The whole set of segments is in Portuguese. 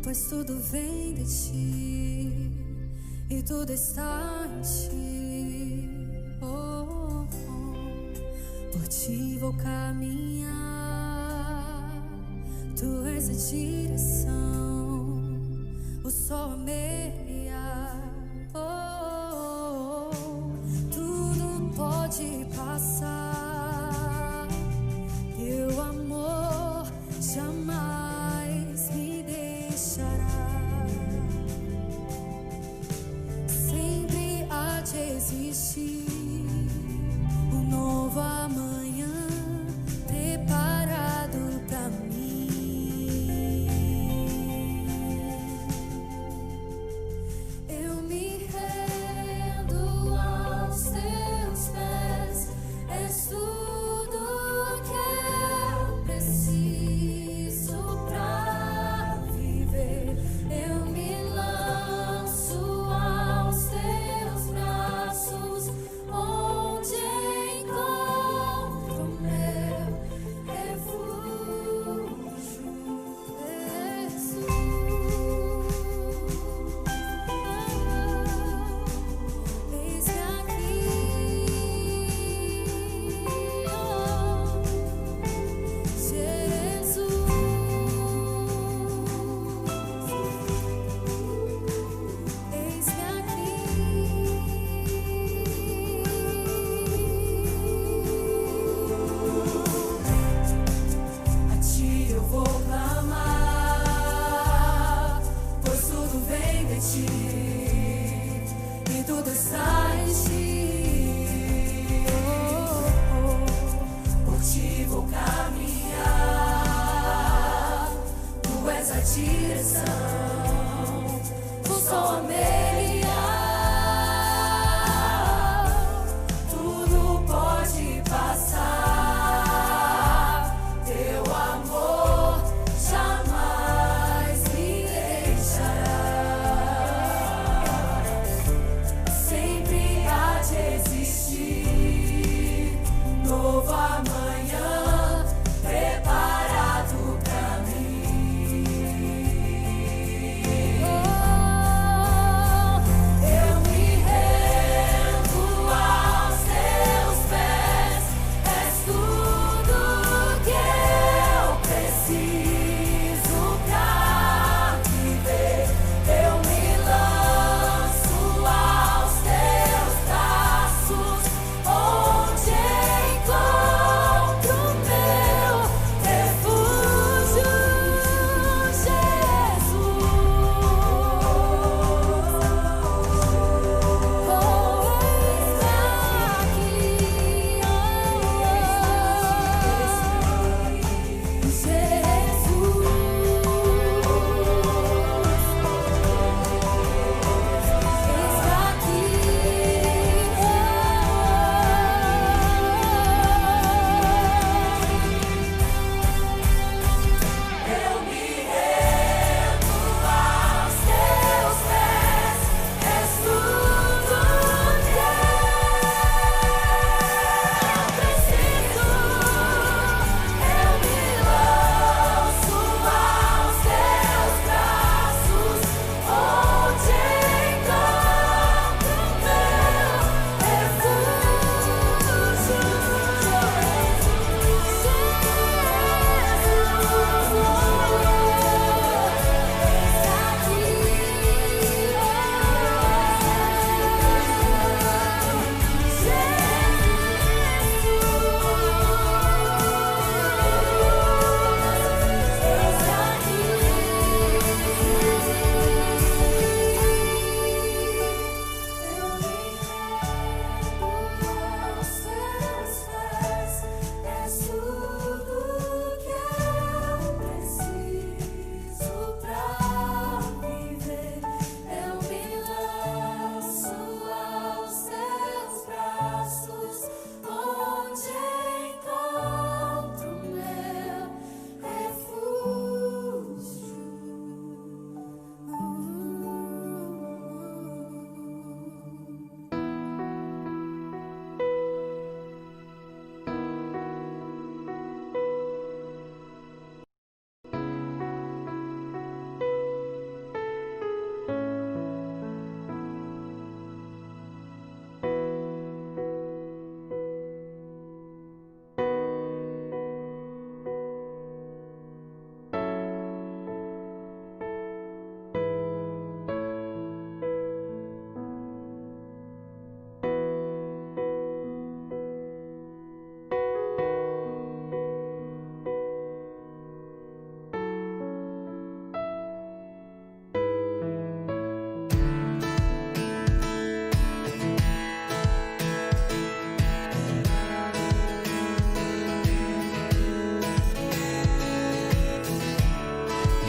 pois tudo vem de ti e tudo está em ti. Oh, oh. Por ti vou caminhar, tu és a direção, o sol a meia. Oh, oh. Tudo pode passar, teu amor jamais me deixará. Sempre há de existir um novo amanhã preparado pra mim. Eu me rendo aos teus pés, és tudo que eu preciso pra viver. Eu me lanço aos teus braços, onde encontro meu refúgio. Jesus. Eis-me aqui, oh, Jesus. Eis-me aqui. A ti eu vou clamar, pois tudo vem de ti e tudo está em ti. Oh, oh. Por ti vou caminhar, tu és a direção, o sol a meia. Tudo pode passar, teu amor jamais me deixará. Sempre há de existir um novo amanhã preparado pra mim.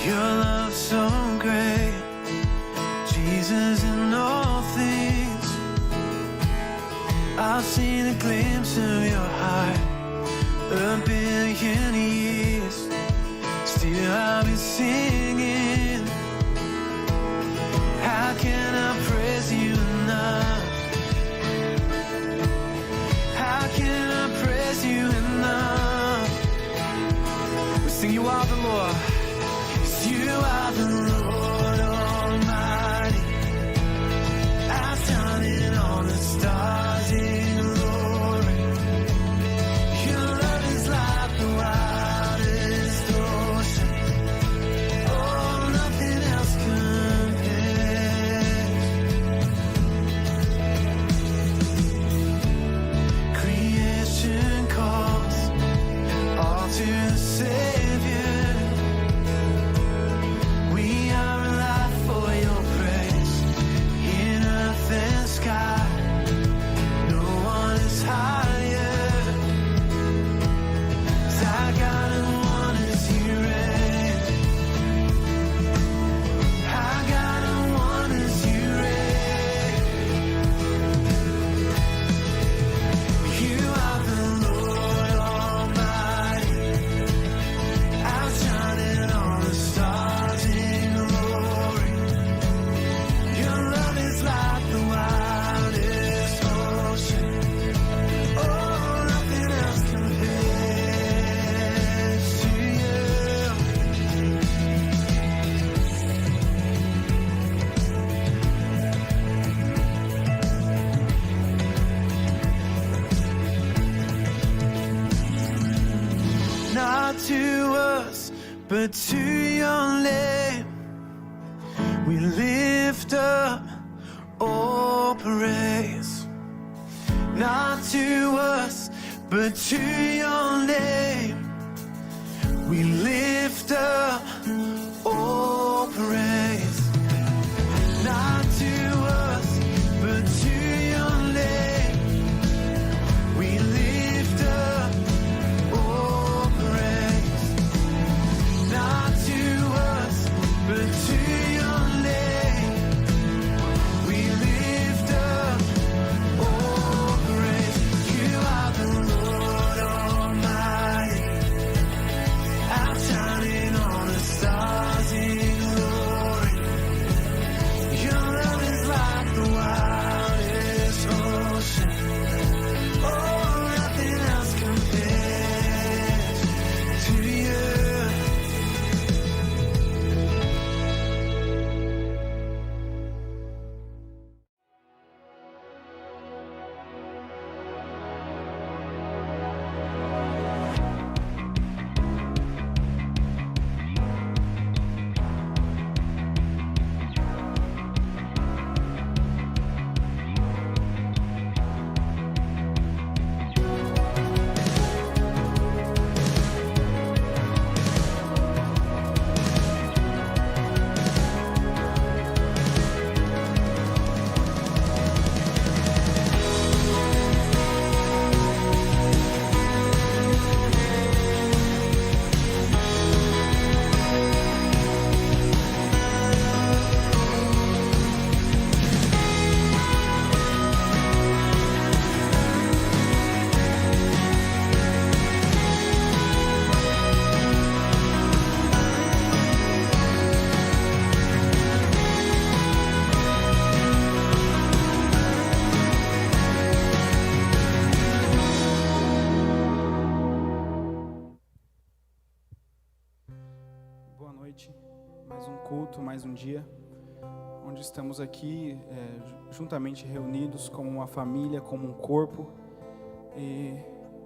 Your love so great, Jesus in all things. I've seen a glimpse of your heart, a billion years. Still I'll be singing. How can I praise you enough? How can I praise you enough? We sing you are the Lord. You are the Lord Almighty. Outstanding on the stars in glory. Your love is like the wildest ocean. Oh, nothing else compares. Creation calls all to the Savior. To us, but to your name we lift up all praise. Not to us, but to your name we lift up all praise. Not to us, but to your name we lift up. Not to us, but to your name we lift up all praise. You are the Lord Almighty, outshining all the stars in glory. Your love is like the wildest ocean. Oh, nothing else compares to you. Mais um culto, mais um dia, onde estamos aqui juntamente reunidos como uma família, como um corpo, e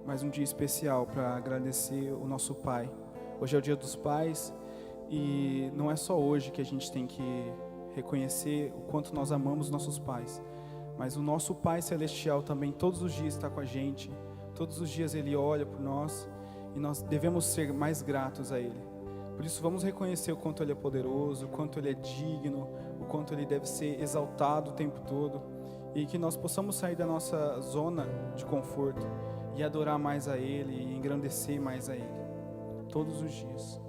mais um dia especial para agradecer o nosso Pai. Hoje é o Dia dos Pais e não é só hoje que a gente tem que reconhecer o quanto nós amamos nossos pais, mas o nosso Pai Celestial também todos os dias está com a gente, todos os dias Ele olha por nós e nós devemos ser mais gratos a Ele. Por isso vamos reconhecer o quanto Ele é poderoso, o quanto Ele é digno, o quanto Ele deve ser exaltado o tempo todo, e que nós possamos sair da nossa zona de conforto e adorar mais a Ele e engrandecer mais a Ele todos os dias.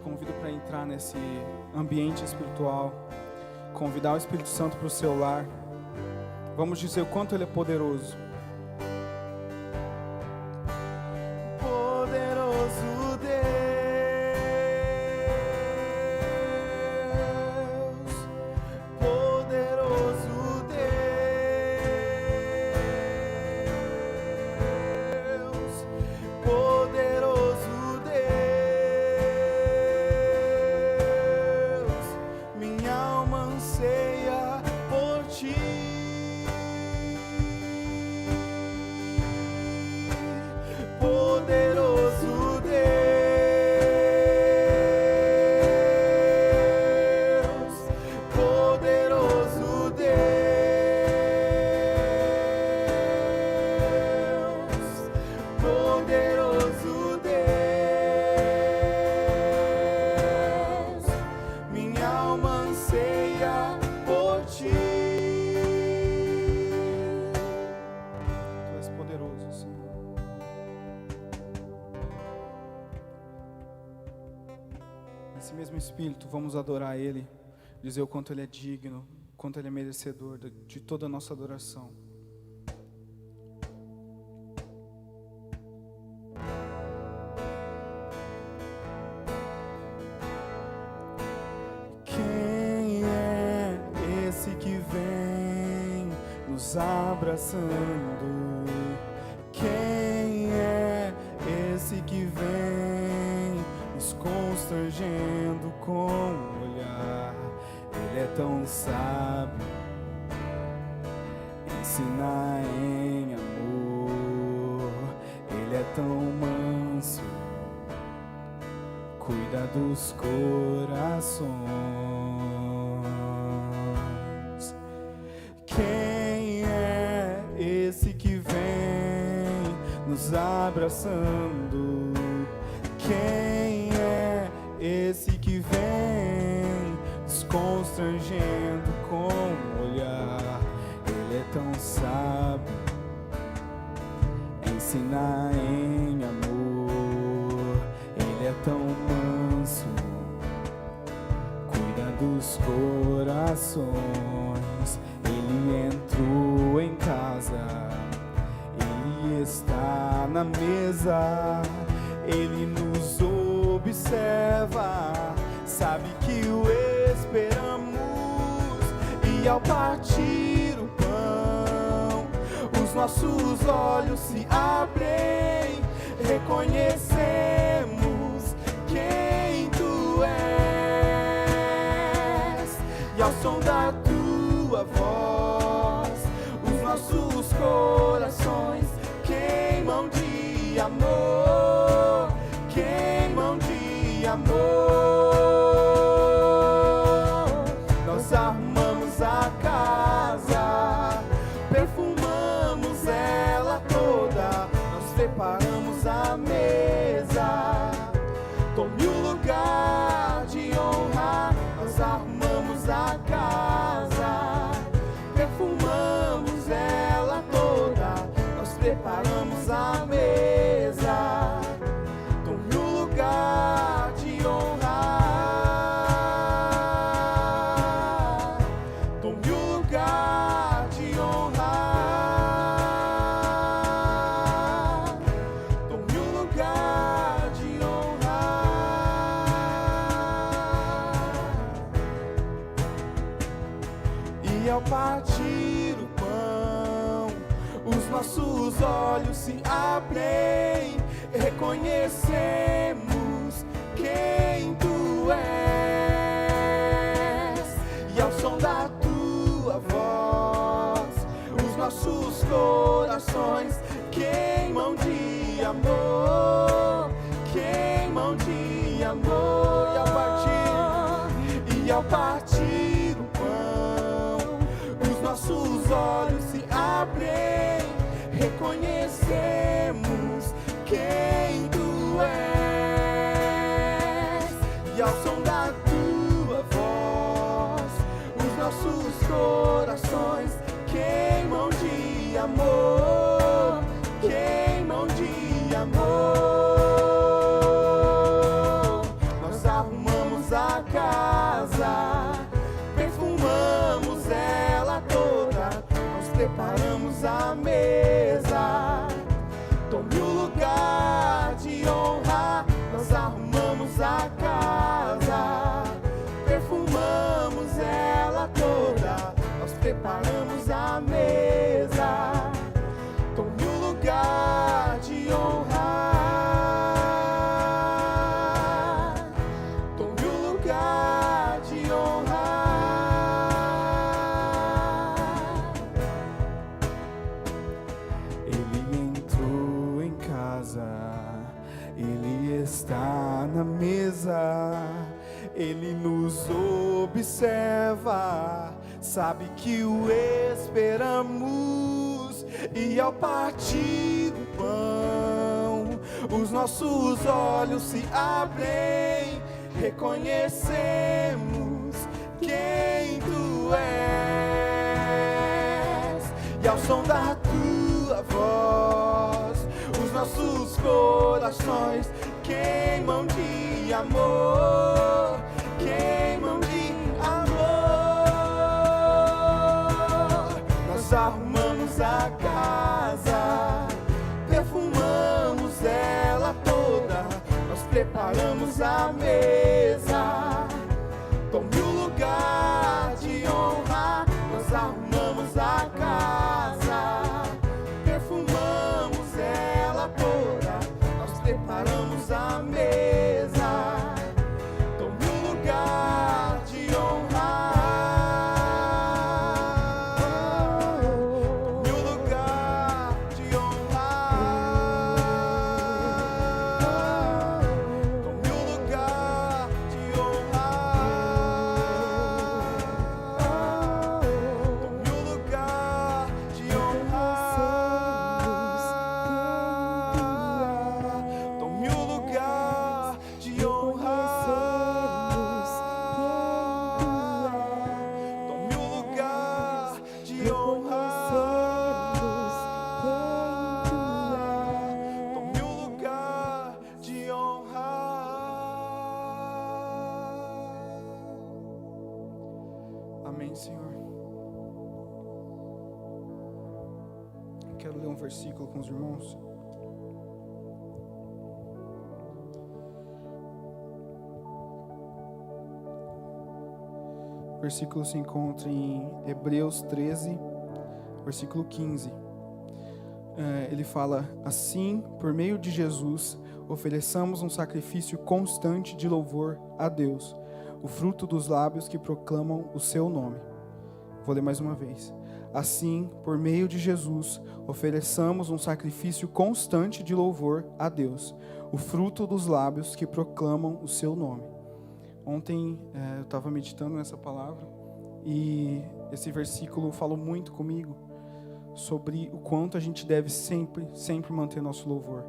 convido para entrar nesse ambiente espiritual, convidar o Espírito Santo para o seu lar. Vamos dizer o quanto Ele é poderoso. Poderoso Deus, poderoso Deus, poderoso Deus, minha alma anseia por ti. Poderoso Deus, poderoso Deus, poderoso Deus, minha alma anseia por ti. Tu és poderoso, Senhor. Nesse mesmo Espírito, vamos adorar Ele, dizer o quanto Ele é digno, o quanto Ele é merecedor de toda a nossa adoração. Quem é esse que vem nos abraçando? Quem é esse que vem nos constrangendo com o olhar? Ele é tão sábio, ensina em amor. Ele é tão manso, cuida dos corações. Quem é esse que vem nos abraçando? Quem é esse que vem nos constrangendo com o olhar? Ele é tão sábio, ensina em amor. Ele é tão manso, cuida dos corações. Ele entrou em casa, Ele está na mesa. Ele nos observa, sabe que o esperamos. E ao partir o pão, os nossos olhos se abrem. Reconhecemos quem Tu és. E ao som da Tua voz, os nossos corações queimam de amor, queimam de amor. Nós arrumamos a casa, perfumamos ela toda, nós preparamos a mesa. Tome o lugar de honra. Nós arrumamos a casa, perfumamos ela toda, nós preparamos a mesa. Tome o lugar de honra. Tome o lugar de honra. Tome o lugar de honra. E ao partir o pão, os nossos olhos se abrem. Reconhecemos quem Tu és. E ao som da Tua voz, os nossos corações queimam de amor, queimam de amor. E ao partir o pão, os nossos olhos se abrem. Reconhecemos quem Tu és. E ao som da Tua voz, os nossos corações queimam de amor, queimam de amor. Nós arrumamos está na mesa, Ele nos observa, sabe que o esperamos, e ao partir do pão, os nossos olhos se abrem, reconhecemos quem Tu és, e ao som da Tua voz, os nossos corações queimam de amor, queimam de amor. Nós arrumamos a casa, perfumamos ela toda, nós preparamos a mesa. Tome o lugar de honra, nós arrumamos a casa, perfumamos ela toda, nós preparamos a mesa. Tome o lugar de honrar, tome o lugar de honrar, tome o lugar de honrar, tome o lugar de honrar, tome o lugar de honrar, tome o lugar de honrar, tome o lugar de honrar. Amém, Senhor. Quero ler um versículo com os irmãos. O versículo se encontra em Hebreus 13, versículo 15. Ele fala: assim, por meio de Jesus, ofereçamos um sacrifício constante de louvor a Deus, o fruto dos lábios que proclamam o seu nome. Vou ler mais uma vez. Assim, por meio de Jesus, ofereçamos um sacrifício constante de louvor a Deus, o fruto dos lábios que proclamam o seu nome. Ontem eu estava meditando nessa palavra e esse versículo falou muito comigo sobre o quanto a gente deve sempre manter nosso louvor.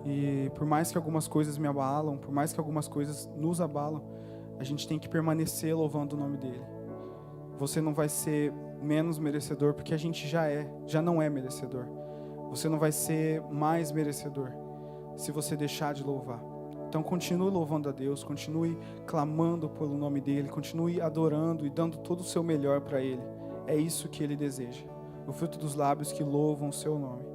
E por mais que algumas coisas me abalam, por mais que algumas coisas nos abalam, a gente tem que permanecer louvando o nome dele. Você não vai ser menos merecedor porque a gente já não é merecedor. Você não vai ser mais merecedor se você deixar de louvar. Então continue louvando a Deus, continue clamando pelo nome dele, continue adorando e dando todo o seu melhor para ele. É isso que ele deseja. O fruto dos lábios que louvam o seu nome.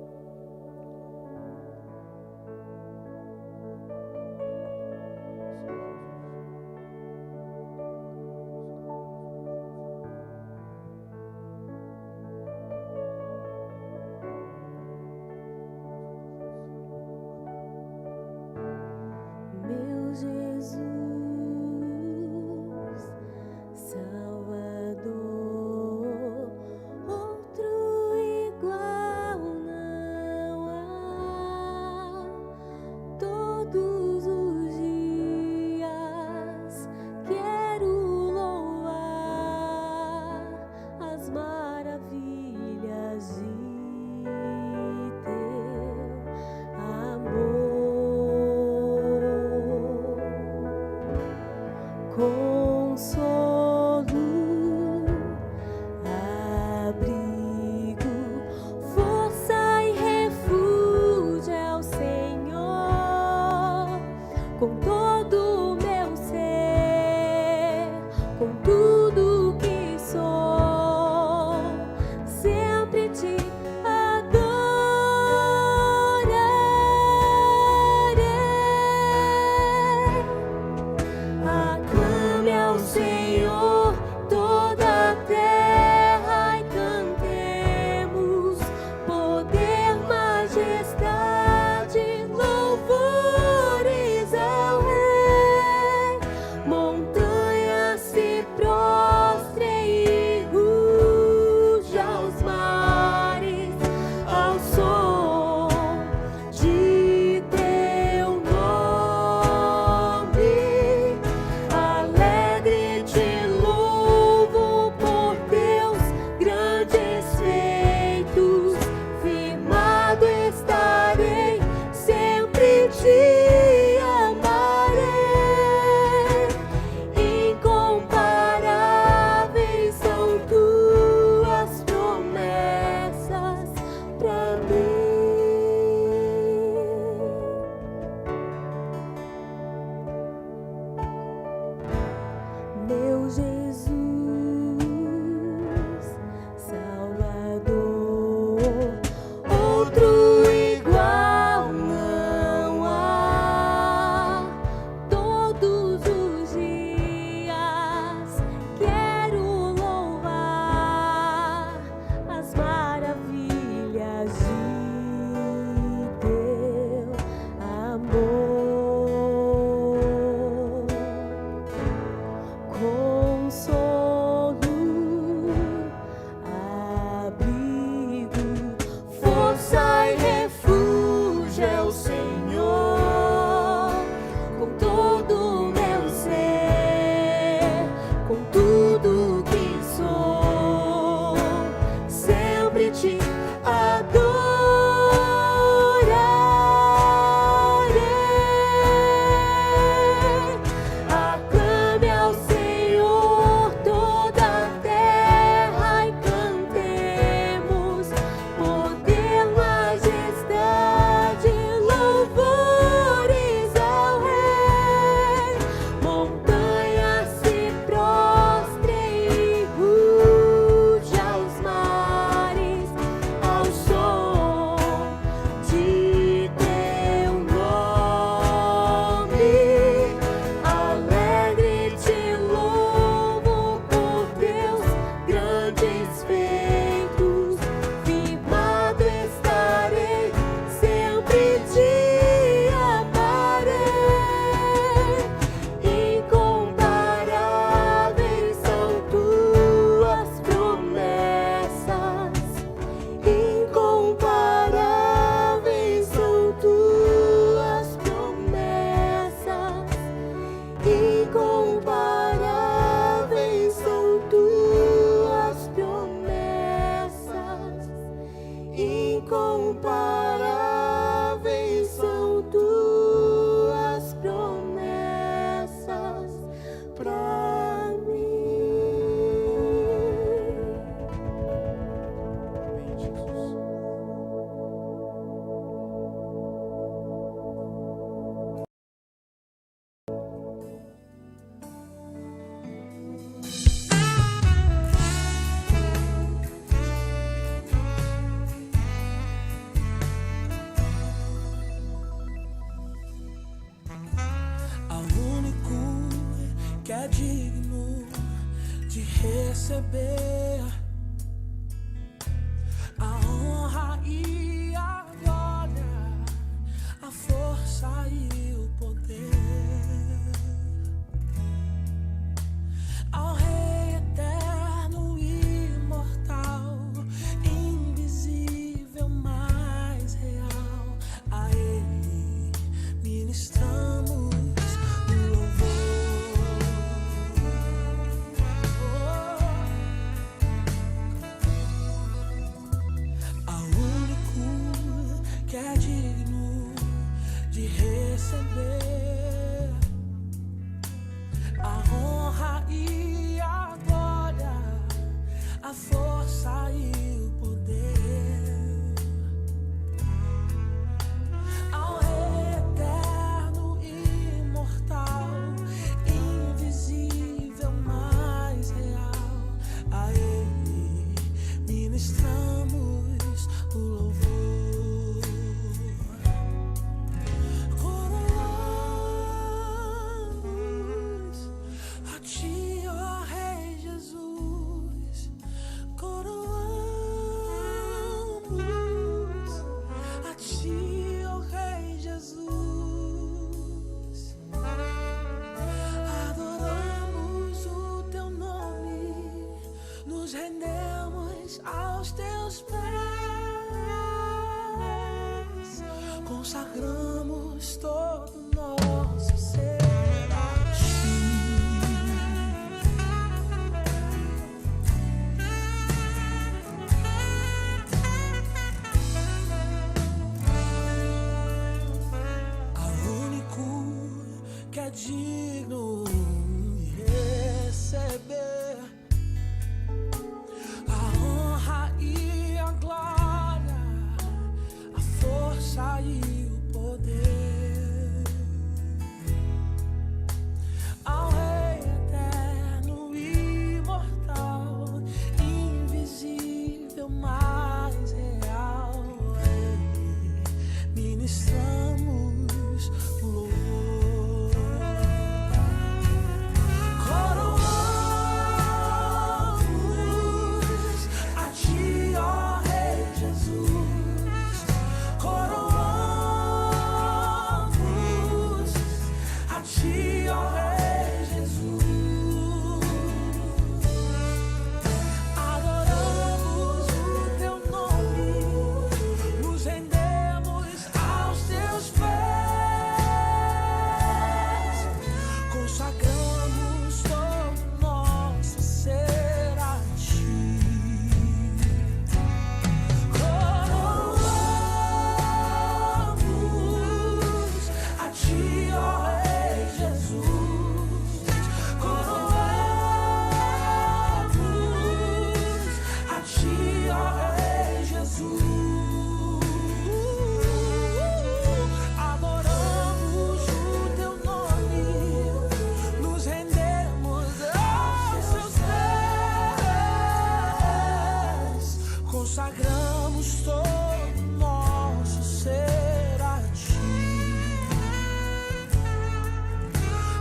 Meu Jesus, Salvador, outro igual não há. Todos os dias quero louvar as maravilhas de teu amor. é digno de receber a honra e a glória, a força e o poder. Ao Rei eterno e imortal, invisível, mais real, a Ele ministramos o louvor. Ao único que é digno de receber a honra e a glória, a força e o poder. Ao Rei eterno e imortal, invisível, mais real, a Ele ministramos o louvor. Coroamos a Ti, ó Rei Jesus. Coroamos a Ti, ó Rei Jesus. Adoramos o Teu nome, nos rendemos aos Teus pés, consagramos todo nosso ser a Ti. Ao único que é digno de receber a honra e a glória, a força e o poder. Ao Rei eterno e imortal, invisível, mais real, a Ele ministramos o louvor. Coroamos a Ti, ó Rei Jesus. Coroamos a Ti, ó Rei Jesus. Adoramos o Teu nome, nos rendemos aos Teus pés, consagramos todo nosso ser a Ti. Coroamos a Ti, ó Rei Jesus. Coroamos a Ti, ó Rei Jesus. Adoramos o Teu nome, nos rendemos aos Teus pés, consagramos todo nosso ser a Ti.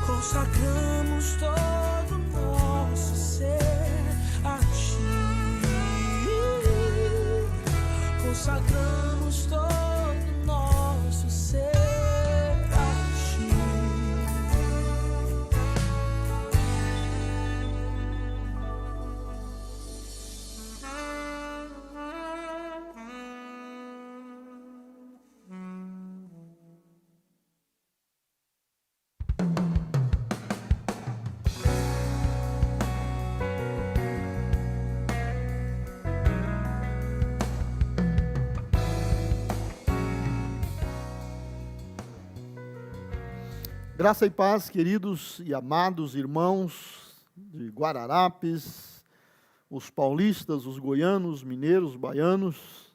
Consagramos todo nosso ser a Ti. Consagramos todo nosso ser a Ti. Graça e paz, queridos e amados irmãos de Guararapes, os paulistas, os goianos, mineiros, baianos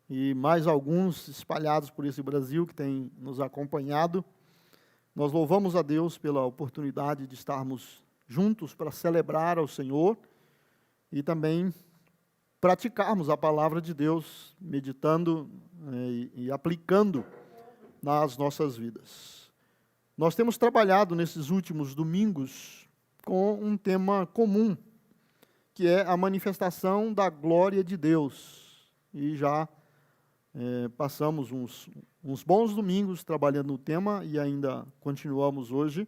e mais alguns espalhados por esse Brasil que têm nos acompanhado. Nós louvamos a Deus pela oportunidade de estarmos juntos para celebrar ao Senhor e também praticarmos a palavra de Deus, meditando e aplicando nas nossas vidas. Nós temos trabalhado nesses últimos domingos com um tema comum, que é a manifestação da glória de Deus. E já passamos uns bons domingos trabalhando no tema e ainda continuamos hoje.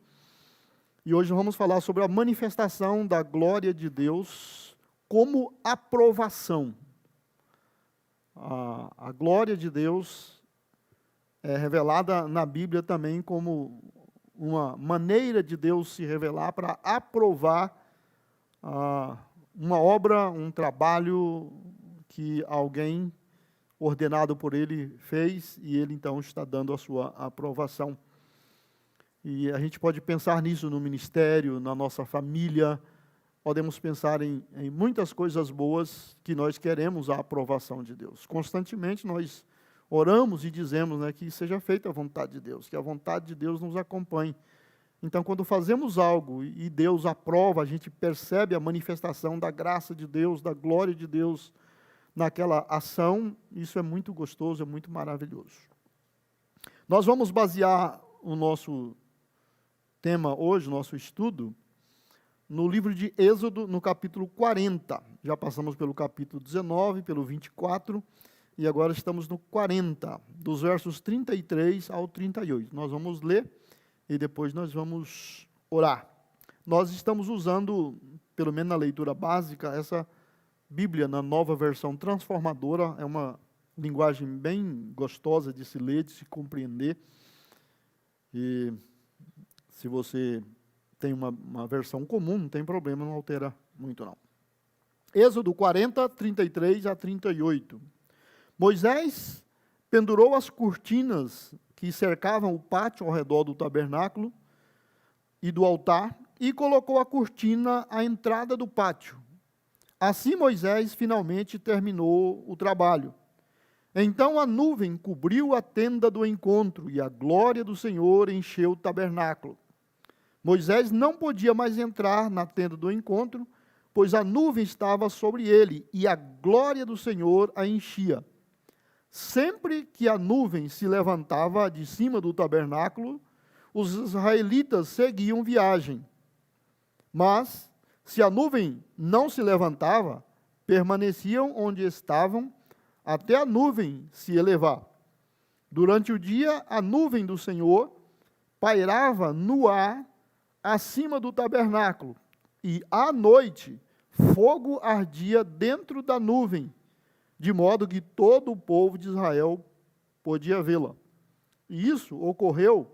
E hoje vamos falar sobre a manifestação da glória de Deus como aprovação. A glória de Deus é revelada na Bíblia também como uma maneira de Deus se revelar para aprovar uma obra, um trabalho que alguém ordenado por Ele fez, e Ele então está dando a sua aprovação. E a gente pode pensar nisso no ministério, na nossa família, podemos pensar em muitas coisas boas que nós queremos a aprovação de Deus. Constantemente nós oramos e dizemos, né, que seja feita a vontade de Deus, que a vontade de Deus nos acompanhe. Então, quando fazemos algo e Deus aprova, a gente percebe a manifestação da graça de Deus, da glória de Deus naquela ação. Isso é muito gostoso, é muito maravilhoso. Nós vamos basear o nosso tema hoje, o nosso estudo, no livro de Êxodo, no capítulo 40. Já passamos pelo capítulo 19, pelo 24, e agora estamos no 40, dos versos 33 ao 38. Nós vamos ler e depois nós vamos orar. Nós estamos usando, pelo menos na leitura básica, essa Bíblia na nova versão transformadora. É uma linguagem bem gostosa de se ler, de se compreender. E se você tem uma versão comum, não tem problema, não altera muito não. Êxodo 40, 33 a 38. Moisés pendurou as cortinas que cercavam o pátio ao redor do tabernáculo e do altar e colocou a cortina à entrada do pátio. Assim Moisés finalmente terminou o trabalho. Então a nuvem cobriu a tenda do encontro e a glória do Senhor encheu o tabernáculo. Moisés não podia mais entrar na tenda do encontro, pois a nuvem estava sobre ele e a glória do Senhor a enchia. Sempre que a nuvem se levantava de cima do tabernáculo, os israelitas seguiam viagem. Mas, se a nuvem não se levantava, permaneciam onde estavam até a nuvem se elevar. Durante o dia, a nuvem do Senhor pairava no ar acima do tabernáculo, e à noite fogo ardia dentro da nuvem, de modo que todo o povo de Israel podia vê-la. E isso ocorreu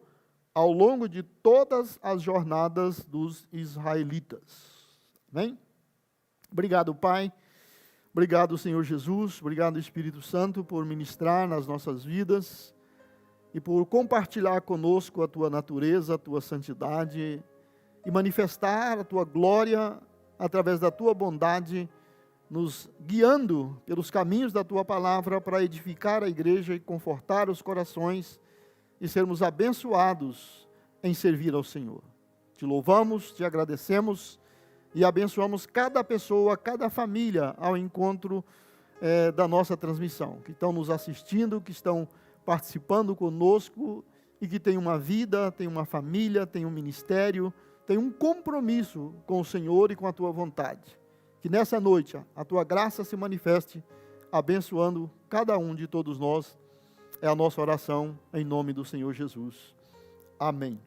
ao longo de todas as jornadas dos israelitas. Amém? Obrigado, Pai. Obrigado, Senhor Jesus. Obrigado, Espírito Santo, por ministrar nas nossas vidas e por compartilhar conosco a Tua natureza, a Tua santidade e manifestar a Tua glória através da Tua bondade, nos guiando pelos caminhos da Tua palavra para edificar a igreja e confortar os corações e sermos abençoados em servir ao Senhor. Te louvamos, te agradecemos e abençoamos cada pessoa, cada família ao encontro da nossa transmissão, que estão nos assistindo, que estão participando conosco e que tem uma vida, tem uma família, tem um ministério, tem um compromisso com o Senhor e com a Tua vontade. Que nessa noite a Tua graça se manifeste, abençoando cada um de todos nós. É a nossa oração em nome do Senhor Jesus. Amém.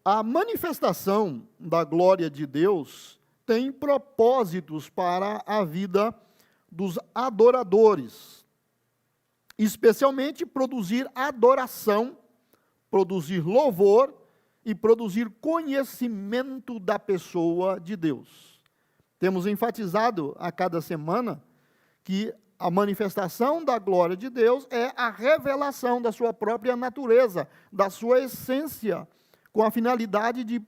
A manifestação da glória de Deus tem propósitos para a vida dos adoradores, especialmente produzir adoração, produzir louvor e produzir conhecimento da pessoa de Deus. Temos enfatizado a cada semana que a manifestação da glória de Deus é a revelação da sua própria natureza, da sua essência, com a finalidade de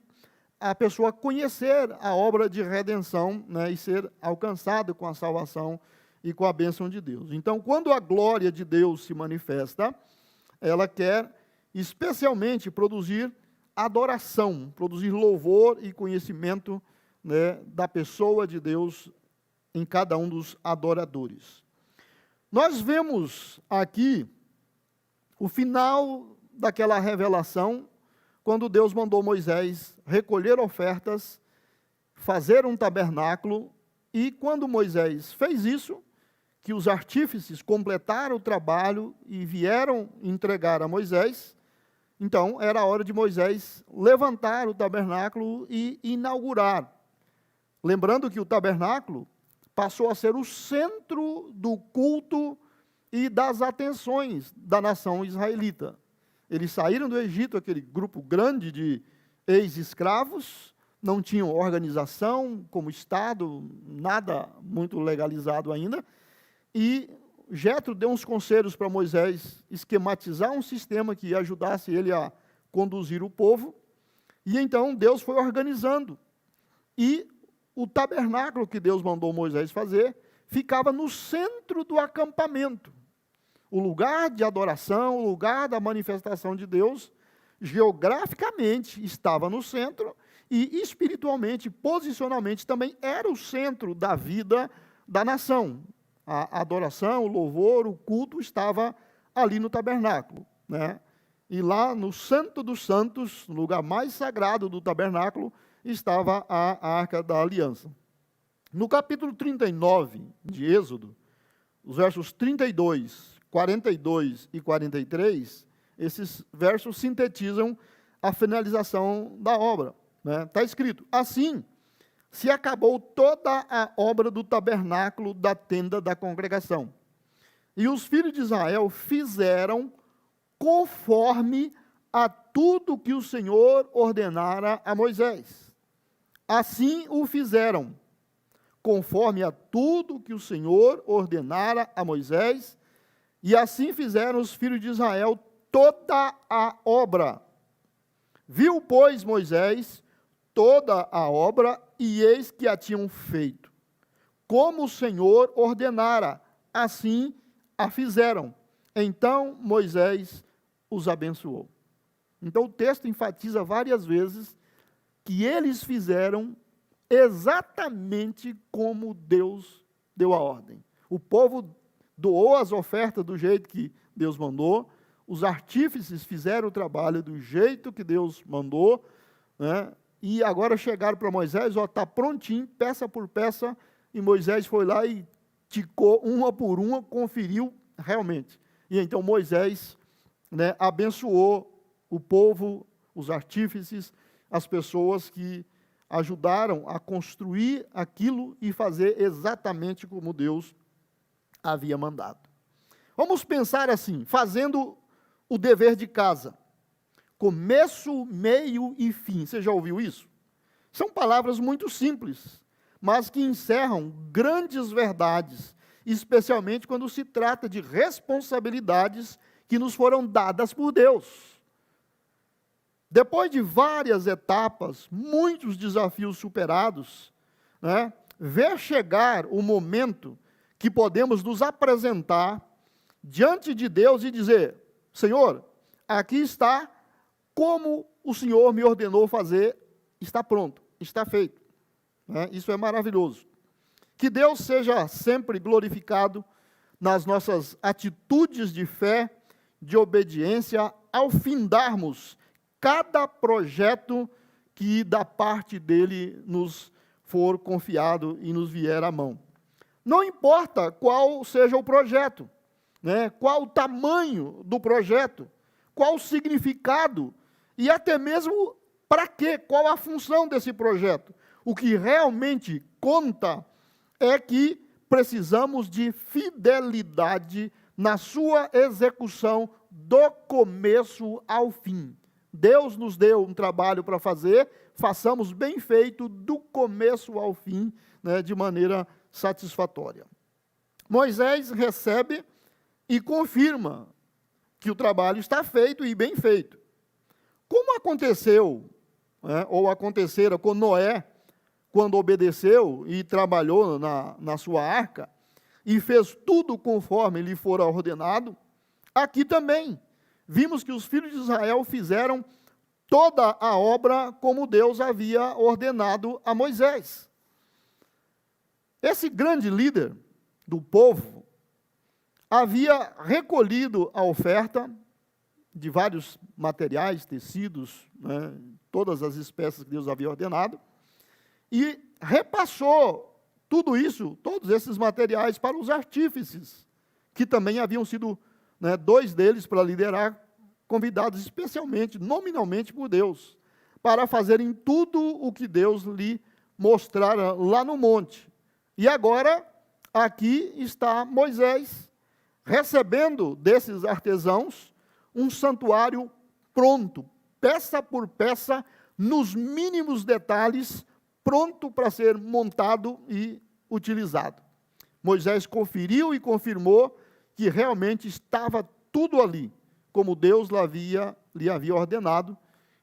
a pessoa conhecer a obra de redenção, né, e ser alcançado com a salvação e com a bênção de Deus. Então, quando a glória de Deus se manifesta, ela quer especialmente produzir adoração, produzir louvor e conhecimento, né, da pessoa de Deus em cada um dos adoradores. Nós vemos aqui o final daquela revelação, quando Deus mandou Moisés recolher ofertas, fazer um tabernáculo, e quando Moisés fez isso, que os artífices completaram o trabalho e vieram entregar a Moisés, então era a hora de Moisés levantar o tabernáculo e inaugurar. Lembrando que o tabernáculo passou a ser o centro do culto e das atenções da nação israelita. Eles saíram do Egito, aquele grupo grande de ex-escravos, não tinham organização como Estado, nada muito legalizado ainda, e Jetro deu uns conselhos para Moisés esquematizar um sistema que ajudasse ele a conduzir o povo, e então Deus foi organizando. E o tabernáculo que Deus mandou Moisés fazer ficava no centro do acampamento. O lugar de adoração, o lugar da manifestação de Deus, geograficamente estava no centro e espiritualmente, posicionalmente, também era o centro da vida da nação. A adoração, o louvor, o culto estava ali no tabernáculo, né? E lá no Santo dos Santos, no lugar mais sagrado do tabernáculo, estava a Arca da Aliança. No capítulo 39 de Êxodo, os versos 32, 42 e 43, esses versos sintetizam a finalização da obra. Está escrito: assim se acabou toda a obra do tabernáculo da tenda da congregação. E os filhos de Israel fizeram conforme a tudo que o Senhor ordenara a Moisés. Assim o fizeram, conforme a tudo que o Senhor ordenara a Moisés, e assim fizeram os filhos de Israel toda a obra. Viu, pois, Moisés toda a obra, e eis que a tinham feito. Como o Senhor ordenara, assim a fizeram. Então Moisés os abençoou. Então o texto enfatiza várias vezes que eles fizeram exatamente como Deus deu a ordem. O povo doou as ofertas do jeito que Deus mandou, os artífices fizeram o trabalho do jeito que Deus mandou, né? E agora chegaram para Moisés, está prontinho, peça por peça, e Moisés foi lá e ticou uma por uma, conferiu realmente. E então Moisés, né, abençoou o povo, os artífices, as pessoas que ajudaram a construir aquilo e fazer exatamente como Deus havia mandado. Vamos pensar assim, fazendo o dever de casa. Começo, meio e fim. Você já ouviu isso? São palavras muito simples, mas que encerram grandes verdades, especialmente quando se trata de responsabilidades que nos foram dadas por Deus. Depois de várias etapas, muitos desafios superados, né, ver chegar o momento que podemos nos apresentar diante de Deus e dizer: Senhor, aqui está como o Senhor me ordenou fazer, está pronto, está feito. Isso é maravilhoso. Que Deus seja sempre glorificado nas nossas atitudes de fé, de obediência, ao findarmos cada projeto que da parte dele nos for confiado e nos vier à mão. Não importa qual seja o projeto, né? Qual o tamanho do projeto, qual o significado, e até mesmo para quê, qual a função desse projeto. O que realmente conta é que precisamos de fidelidade na sua execução do começo ao fim. Deus nos deu um trabalho para fazer, façamos bem feito do começo ao fim, né, de maneira satisfatória. Moisés recebe e confirma que o trabalho está feito e bem feito. Como aconteceu, né, ou acontecera com Noé, quando obedeceu e trabalhou na sua arca, e fez tudo conforme lhe fora ordenado, aqui também vimos que os filhos de Israel fizeram toda a obra como Deus havia ordenado a Moisés. Esse grande líder do povo havia recolhido a oferta, de vários materiais, tecidos, né, todas as espécies que Deus havia ordenado, e repassou tudo isso, todos esses materiais, para os artífices, que também haviam sido, né, 2 deles para liderar, convidados especialmente, nominalmente por Deus, para fazerem tudo o que Deus lhe mostrara lá no monte. E agora, aqui está Moisés, recebendo desses artesãos um santuário pronto, peça por peça, nos mínimos detalhes, pronto para ser montado e utilizado. Moisés conferiu e confirmou que realmente estava tudo ali, como Deus lhe havia ordenado,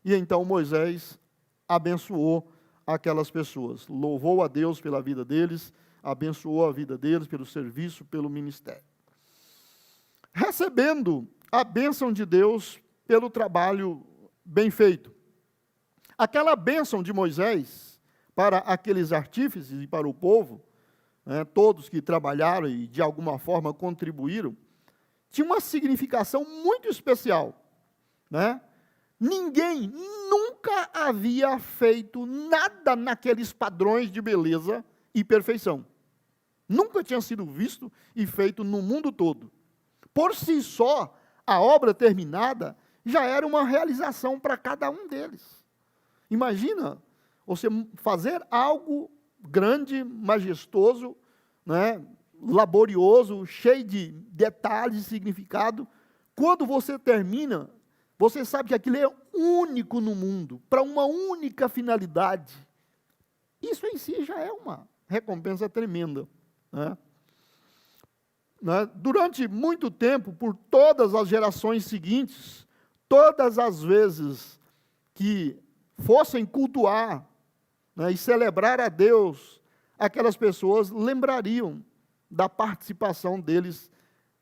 e então Moisés abençoou aquelas pessoas, louvou a Deus pela vida deles, abençoou a vida deles pelo serviço, pelo ministério. Recebendo a bênção de Deus pelo trabalho bem feito. Aquela bênção de Moisés para aqueles artífices e para o povo, né, todos que trabalharam e de alguma forma contribuíram, tinha uma significação muito especial, né? Ninguém nunca havia feito nada naqueles padrões de beleza e perfeição. Nunca tinha sido visto e feito no mundo todo. Por si só, a obra terminada já era uma realização para cada um deles. Imagina você fazer algo grande, majestoso, né, laborioso, cheio de detalhes e significado. Quando você termina, você sabe que aquilo é único no mundo, para uma única finalidade. Isso em si já é uma recompensa tremenda, né? Durante muito tempo, por todas as gerações seguintes, todas as vezes que fossem cultuar, né, e celebrar a Deus, aquelas pessoas lembrariam da participação deles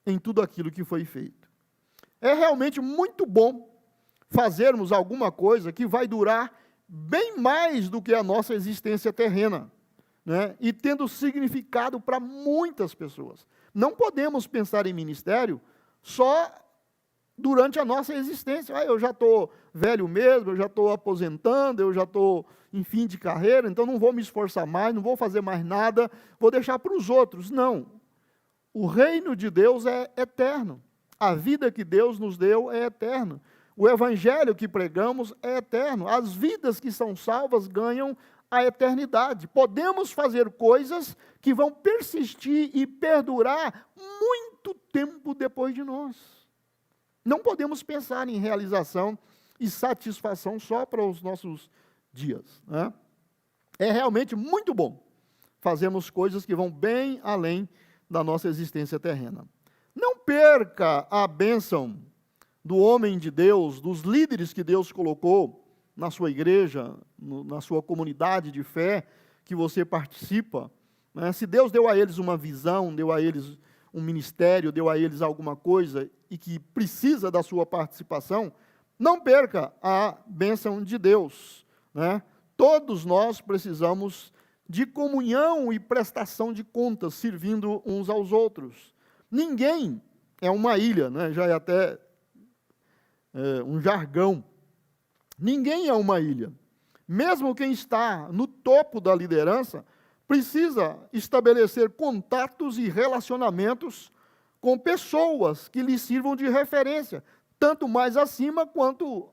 em tudo aquilo que foi feito. É realmente muito bom fazermos alguma coisa que vai durar bem mais do que a nossa existência terrena, né, e tendo significado para muitas pessoas. Não podemos pensar em ministério só durante a nossa existência. Eu já estou velho mesmo, eu já estou aposentando, eu já estou em fim de carreira, então não vou me esforçar mais, não vou fazer mais nada, vou deixar para os outros. Não. O reino de Deus é eterno. A vida que Deus nos deu é eterna. O evangelho que pregamos é eterno. As vidas que são salvas ganham a eternidade. Podemos fazer coisas que vão persistir e perdurar muito tempo depois de nós. Não podemos pensar em realização e satisfação só para os nossos dias, né? É realmente muito bom fazermos coisas que vão bem além da nossa existência terrena. Não perca a bênção do homem de Deus, dos líderes que Deus colocou na sua igreja, na sua comunidade de fé, que você participa, né? Se Deus deu a eles uma visão, deu a eles um ministério, deu a eles alguma coisa e que precisa da sua participação, não perca a bênção de Deus, né? Todos nós precisamos de comunhão e prestação de contas, servindo uns aos outros. Ninguém é uma ilha, né? Já é até um jargão. Ninguém é uma ilha. Mesmo quem está no topo da liderança precisa estabelecer contatos e relacionamentos com pessoas que lhe sirvam de referência, tanto mais acima quanto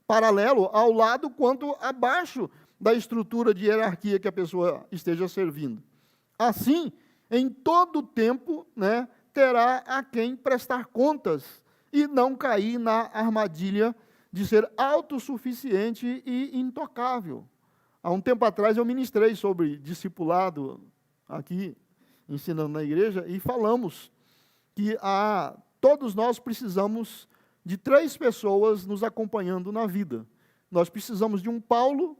paralelo, ao lado, quanto abaixo da estrutura de hierarquia que a pessoa esteja servindo. Assim, em todo tempo, né, terá a quem prestar contas e não cair na armadilha de ser autossuficiente e intocável. Há um tempo atrás eu ministrei sobre discipulado aqui, ensinando na igreja, e falamos que todos nós precisamos de 3 pessoas nos acompanhando na vida. Nós precisamos de um Paulo,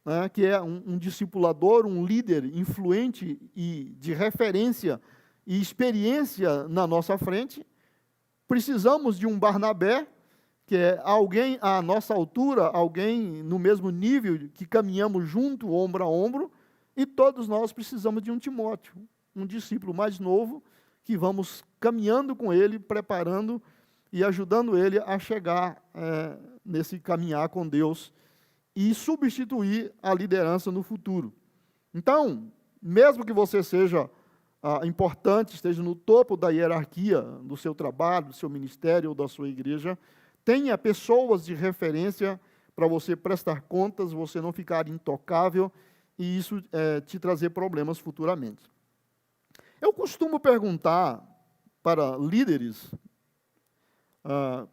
né, que é um discipulador, um líder influente e de referência e experiência na nossa frente. Precisamos de um Barnabé, que é alguém à nossa altura, alguém no mesmo nível, que caminhamos junto, ombro a ombro, e todos nós precisamos de um Timóteo, um discípulo mais novo, que vamos caminhando com ele, preparando e ajudando ele a chegar nesse caminhar com Deus e substituir a liderança no futuro. Então, mesmo que você seja importante, esteja no topo da hierarquia do seu trabalho, do seu ministério ou da sua igreja, tenha pessoas de referência para você prestar contas, você não ficar intocável e isso te trazer problemas futuramente. Eu costumo perguntar para líderes,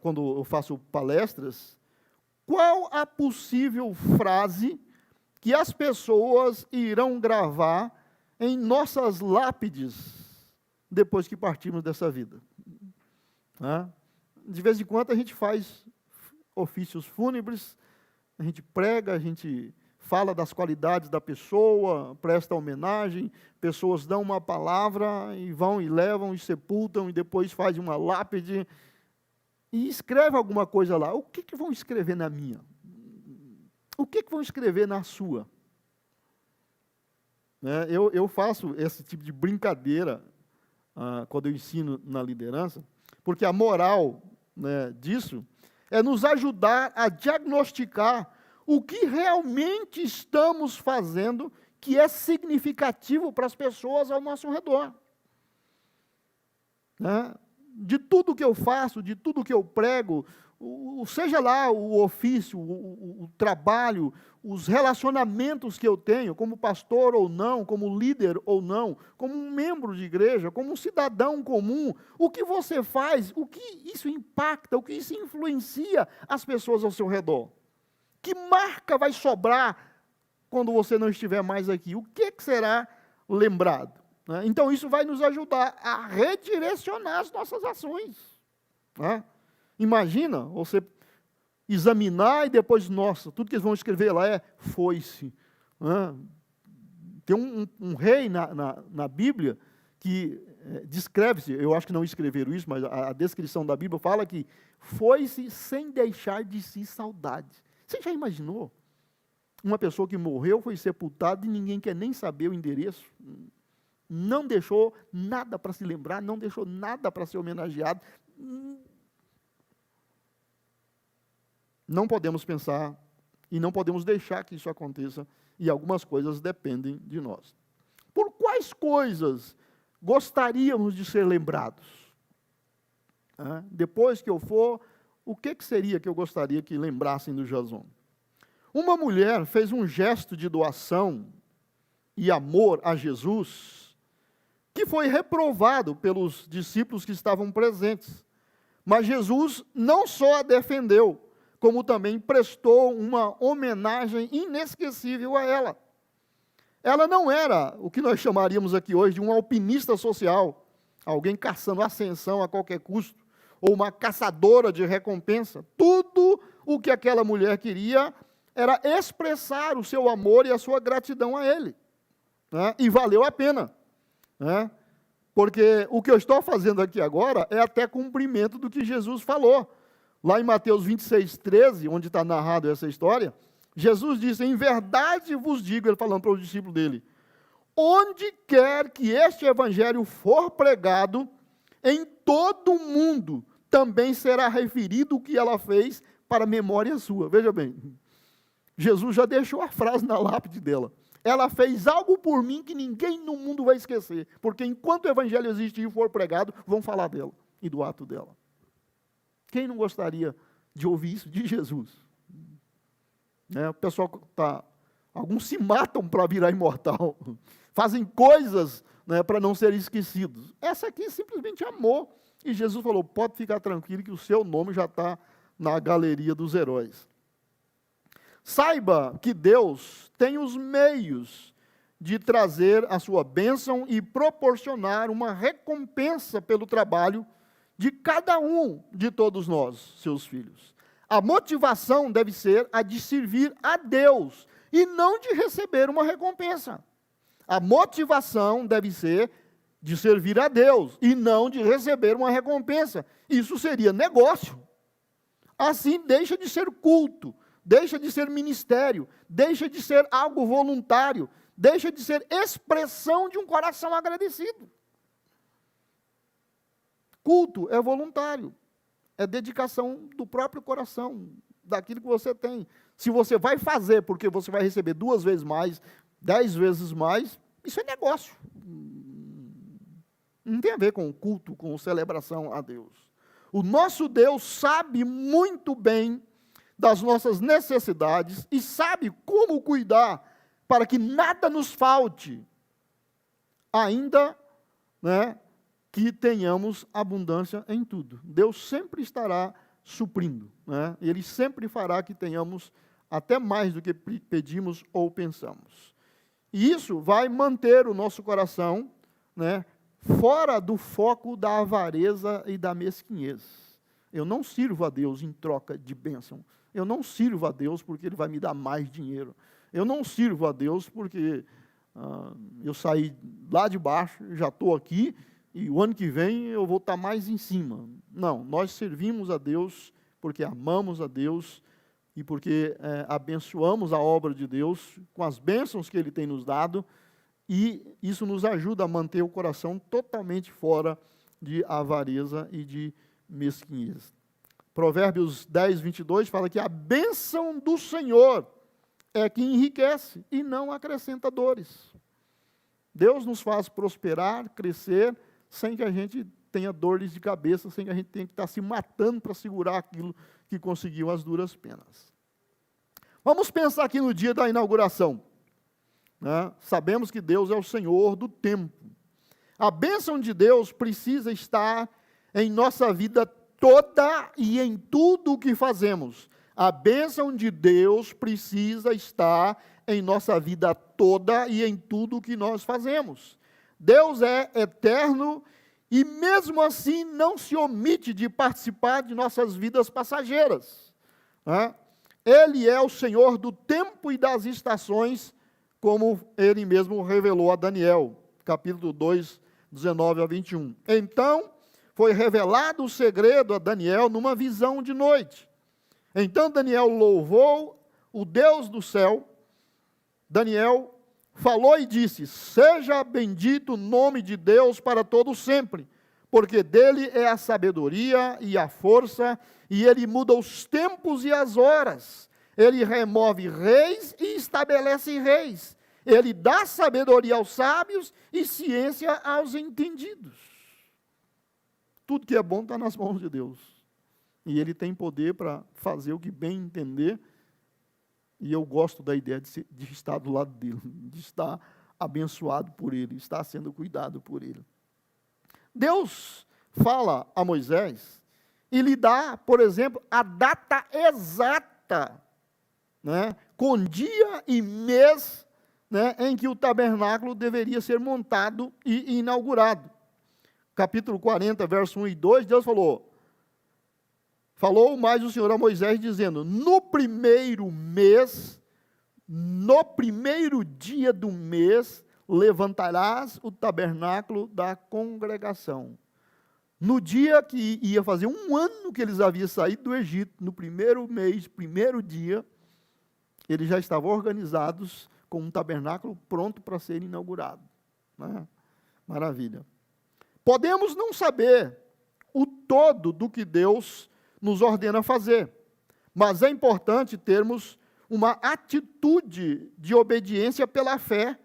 quando eu faço palestras, qual a possível frase que as pessoas irão gravar em nossas lápides depois que partirmos dessa vida. De vez em quando a gente faz ofícios fúnebres, a gente prega, a gente fala das qualidades da pessoa, presta homenagem, pessoas dão uma palavra e vão e levam e sepultam e depois faz uma lápide e escreve alguma coisa lá. O que vão escrever na minha? O que vão escrever na sua? Eu faço esse tipo de brincadeira quando eu ensino na liderança, porque a moral disso é nos ajudar a diagnosticar o que realmente estamos fazendo que é significativo para as pessoas ao nosso redor. De tudo que eu faço, de tudo que eu prego, seja lá o ofício, o trabalho, os relacionamentos que eu tenho, como pastor ou não, como líder ou não, como um membro de igreja, como um cidadão comum, o que você faz, o que isso impacta, o que isso influencia as pessoas ao seu redor. Que marca vai sobrar quando você não estiver mais aqui? O que será lembrado? Então, isso vai nos ajudar a redirecionar as nossas ações. Imagina você examinar e depois, nossa, tudo que eles vão escrever lá foi-se. Tem um rei na Bíblia que descreve-se, eu acho que não escreveram isso, mas a descrição da Bíblia fala que foi-se sem deixar de si saudade. Você já imaginou? Uma pessoa que morreu, foi sepultada e ninguém quer nem saber o endereço. Não deixou nada para se lembrar, não deixou nada para ser homenageado. Não podemos pensar e não podemos deixar que isso aconteça, e algumas coisas dependem de nós. Por quais coisas gostaríamos de ser lembrados? Depois que eu for, o que seria que eu gostaria que lembrassem do Jason? Uma mulher fez um gesto de doação e amor a Jesus, que foi reprovado pelos discípulos que estavam presentes. Mas Jesus não só a defendeu, como também prestou uma homenagem inesquecível a ela. Ela não era o que nós chamaríamos aqui hoje de um alpinista social, alguém caçando ascensão a qualquer custo, ou uma caçadora de recompensa. Tudo o que aquela mulher queria era expressar o seu amor e a sua gratidão a Ele. E valeu a pena. Porque o que eu estou fazendo aqui agora é até cumprimento do que Jesus falou. Lá em Mateus 26, 13, onde está narrado essa história, Jesus disse, em verdade vos digo, ele falando para os discípulos dele, onde quer que este evangelho for pregado, em todo o mundo também será referido o que ela fez para a memória sua. Veja bem, Jesus já deixou a frase na lápide dela. Ela fez algo por mim que ninguém no mundo vai esquecer, porque enquanto o evangelho existir e for pregado, vão falar dela e do ato dela. Quem não gostaria de ouvir isso de Jesus? O pessoal alguns se matam para virar imortal, fazem coisas para não serem esquecidos. Essa aqui simplesmente amou. E Jesus falou, pode ficar tranquilo que o seu nome já está na galeria dos heróis. Saiba que Deus tem os meios de trazer a sua bênção e proporcionar uma recompensa pelo trabalho de cada um de todos nós, seus filhos. A motivação deve ser a de servir a Deus e não de receber uma recompensa. A motivação deve ser de servir a Deus e não de receber uma recompensa. Isso seria negócio. Assim, deixa de ser culto, deixa de ser ministério, deixa de ser algo voluntário, deixa de ser expressão de um coração agradecido. Culto é voluntário. É dedicação do próprio coração, daquilo que você tem. Se você vai fazer porque você vai receber 2 vezes mais, 10 vezes mais, isso é negócio. Não tem a ver com culto, com celebração a Deus. O nosso Deus sabe muito bem das nossas necessidades e sabe como cuidar para que nada nos falte, ainda, né, que tenhamos abundância em tudo. Deus sempre estará suprindo, né? Ele sempre fará que tenhamos até mais do que pedimos ou pensamos. E isso vai manter o nosso coração, né, fora do foco da avareza e da mesquinhez. Eu não sirvo a Deus em troca de bênção. Eu não sirvo a Deus porque Ele vai me dar mais dinheiro. Eu não sirvo a Deus porque eu saí lá de baixo, já estou aqui, e o ano que vem eu vou estar mais em cima. Não, nós servimos a Deus porque amamos a Deus e porque abençoamos a obra de Deus com as bênçãos que Ele tem nos dado, e isso nos ajuda a manter o coração totalmente fora de avareza e de mesquinhez. Provérbios 10, 22 fala que a bênção do Senhor é que enriquece e não acrescenta dores. Deus nos faz prosperar, crescer, sem que a gente tenha dores de cabeça, sem que a gente tenha que estar se matando para segurar aquilo que conseguiu às duras penas. Vamos pensar aqui no dia da inauguração. Né? Sabemos que Deus é o Senhor do tempo. A bênção de Deus precisa estar em nossa vida toda e em tudo o que fazemos. A bênção de Deus precisa estar em nossa vida toda e em tudo o que nós fazemos. Deus é eterno e mesmo assim não se omite de participar de nossas vidas passageiras. Né? Ele é o Senhor do tempo e das estações, como Ele mesmo revelou a Daniel, capítulo 2, 19 a 21. Então, foi revelado o segredo a Daniel numa visão de noite. Então Daniel louvou o Deus do céu. Daniel falou e disse: seja bendito o nome de Deus para todo sempre, porque dele é a sabedoria e a força, e ele muda os tempos e as horas. Ele remove reis e estabelece reis. Ele dá sabedoria aos sábios e ciência aos entendidos. Tudo que é bom está nas mãos de Deus. E Ele tem poder para fazer o que bem entender. E eu gosto da ideia de estar do lado dele, de estar abençoado por Ele, estar sendo cuidado por Ele. Deus fala a Moisés e lhe dá, por exemplo, a data exata, né, com dia e mês, né, em que o tabernáculo deveria ser montado e inaugurado. Capítulo 40, verso 1 e 2, Deus falou mais o Senhor a Moisés, dizendo: no primeiro mês, no primeiro dia do mês, levantarás o tabernáculo da congregação. No dia que ia fazer 1 ano que eles haviam saído do Egito, no primeiro mês, primeiro dia, eles já estavam organizados com um tabernáculo pronto para ser inaugurado. Né? Maravilha. Podemos não saber o todo do que Deus nos ordena fazer, mas é importante termos uma atitude de obediência pela fé,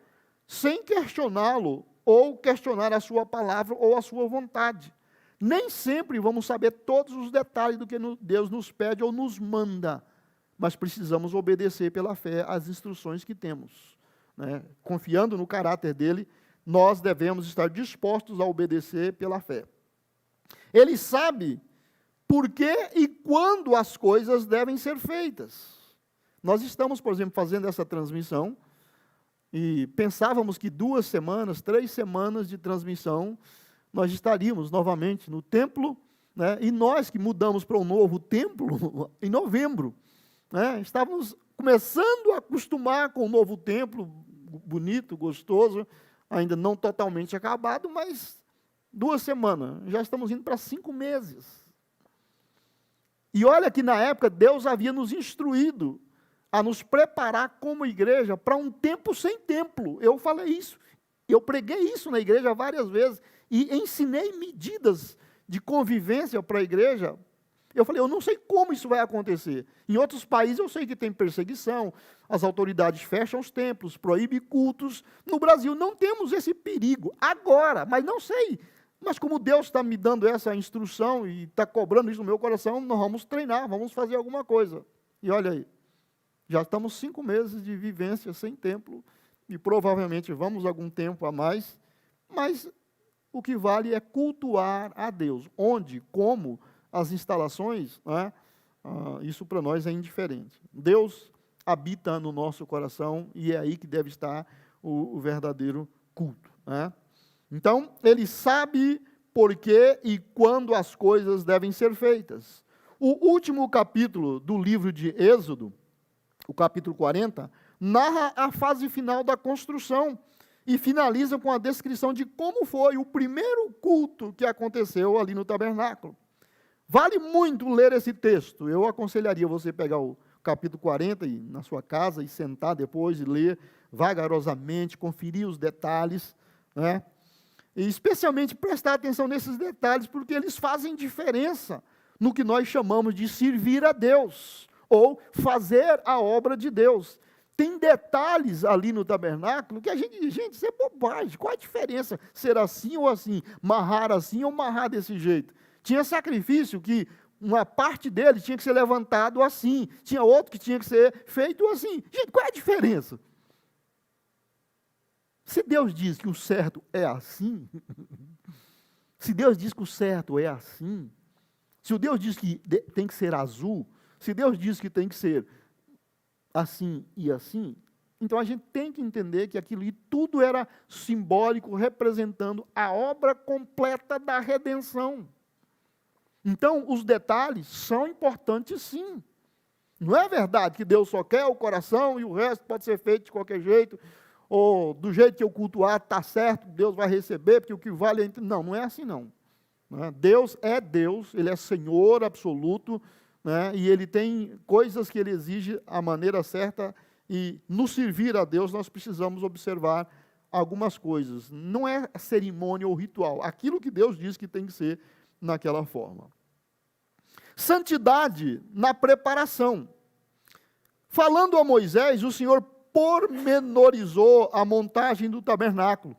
sem questioná-lo ou questionar a sua palavra ou a sua vontade. Nem sempre vamos saber todos os detalhes do que Deus nos pede ou nos manda, mas precisamos obedecer pela fé às instruções que temos. Né? Confiando no caráter dele, nós devemos estar dispostos a obedecer pela fé. Ele sabe por que e quando as coisas devem ser feitas. Nós estamos, por exemplo, fazendo essa transmissão e pensávamos que 2 semanas, 3 semanas de transmissão, nós estaríamos novamente no templo, né? E nós que mudamos para um novo templo em novembro, né? Estávamos começando a acostumar com o novo templo, bonito, gostoso, ainda não totalmente acabado, mas 2 semanas, já estamos indo para 5 meses. E olha que na época Deus havia nos instruído a nos preparar como igreja para um tempo sem templo. Eu falei isso, eu preguei isso na igreja várias vezes e ensinei medidas de convivência para a igreja Eu falei, eu não sei como isso vai acontecer. Em outros países eu sei que tem perseguição, as autoridades fecham os templos, proíbem cultos. No Brasil não temos esse perigo agora, mas não sei. Mas como Deus está me dando essa instrução e está cobrando isso no meu coração, nós vamos treinar, vamos fazer alguma coisa. E olha aí, já estamos 5 meses de vivência sem templo e provavelmente vamos algum tempo a mais, mas o que vale é cultuar a Deus. Onde, como, as instalações, né, isso para nós é indiferente. Deus habita no nosso coração e é aí que deve estar o verdadeiro culto. Né? Então, ele sabe por que e quando as coisas devem ser feitas. O último capítulo do livro de Êxodo, o capítulo 40, narra a fase final da construção e finaliza com a descrição de como foi o primeiro culto que aconteceu ali no tabernáculo. Vale muito ler esse texto. Eu aconselharia você pegar o capítulo 40 e, na sua casa e sentar depois e ler vagarosamente, conferir os detalhes, né? E especialmente prestar atenção nesses detalhes, porque eles fazem diferença no que nós chamamos de servir a Deus, ou fazer a obra de Deus. Tem detalhes ali no tabernáculo que a gente diz, gente, isso é bobagem, qual a diferença? Ser assim ou assim? Marrar assim ou marrar desse jeito? Tinha sacrifício que uma parte dele tinha que ser levantado assim, tinha outro que tinha que ser feito assim. Gente, qual é a diferença? Se Deus diz que o certo é assim, se Deus diz que o certo é assim, se o Deus diz que tem que ser azul, se Deus diz que tem que ser assim e assim, então a gente tem que entender que aquilo e tudo era simbólico, representando a obra completa da redenção. Então, os detalhes são importantes sim. Não é verdade que Deus só quer o coração e o resto pode ser feito de qualquer jeito, ou do jeito que eu cultuar está certo, Deus vai receber, porque o que vale é... Não, não é assim não. Deus é Deus, Ele é Senhor absoluto, né? E Ele tem coisas que Ele exige a maneira certa, e no servir a Deus nós precisamos observar algumas coisas. Não é cerimônia ou ritual, aquilo que Deus diz que tem que ser naquela forma. Santidade na preparação. Falando a Moisés, o Senhor pormenorizou a montagem do tabernáculo.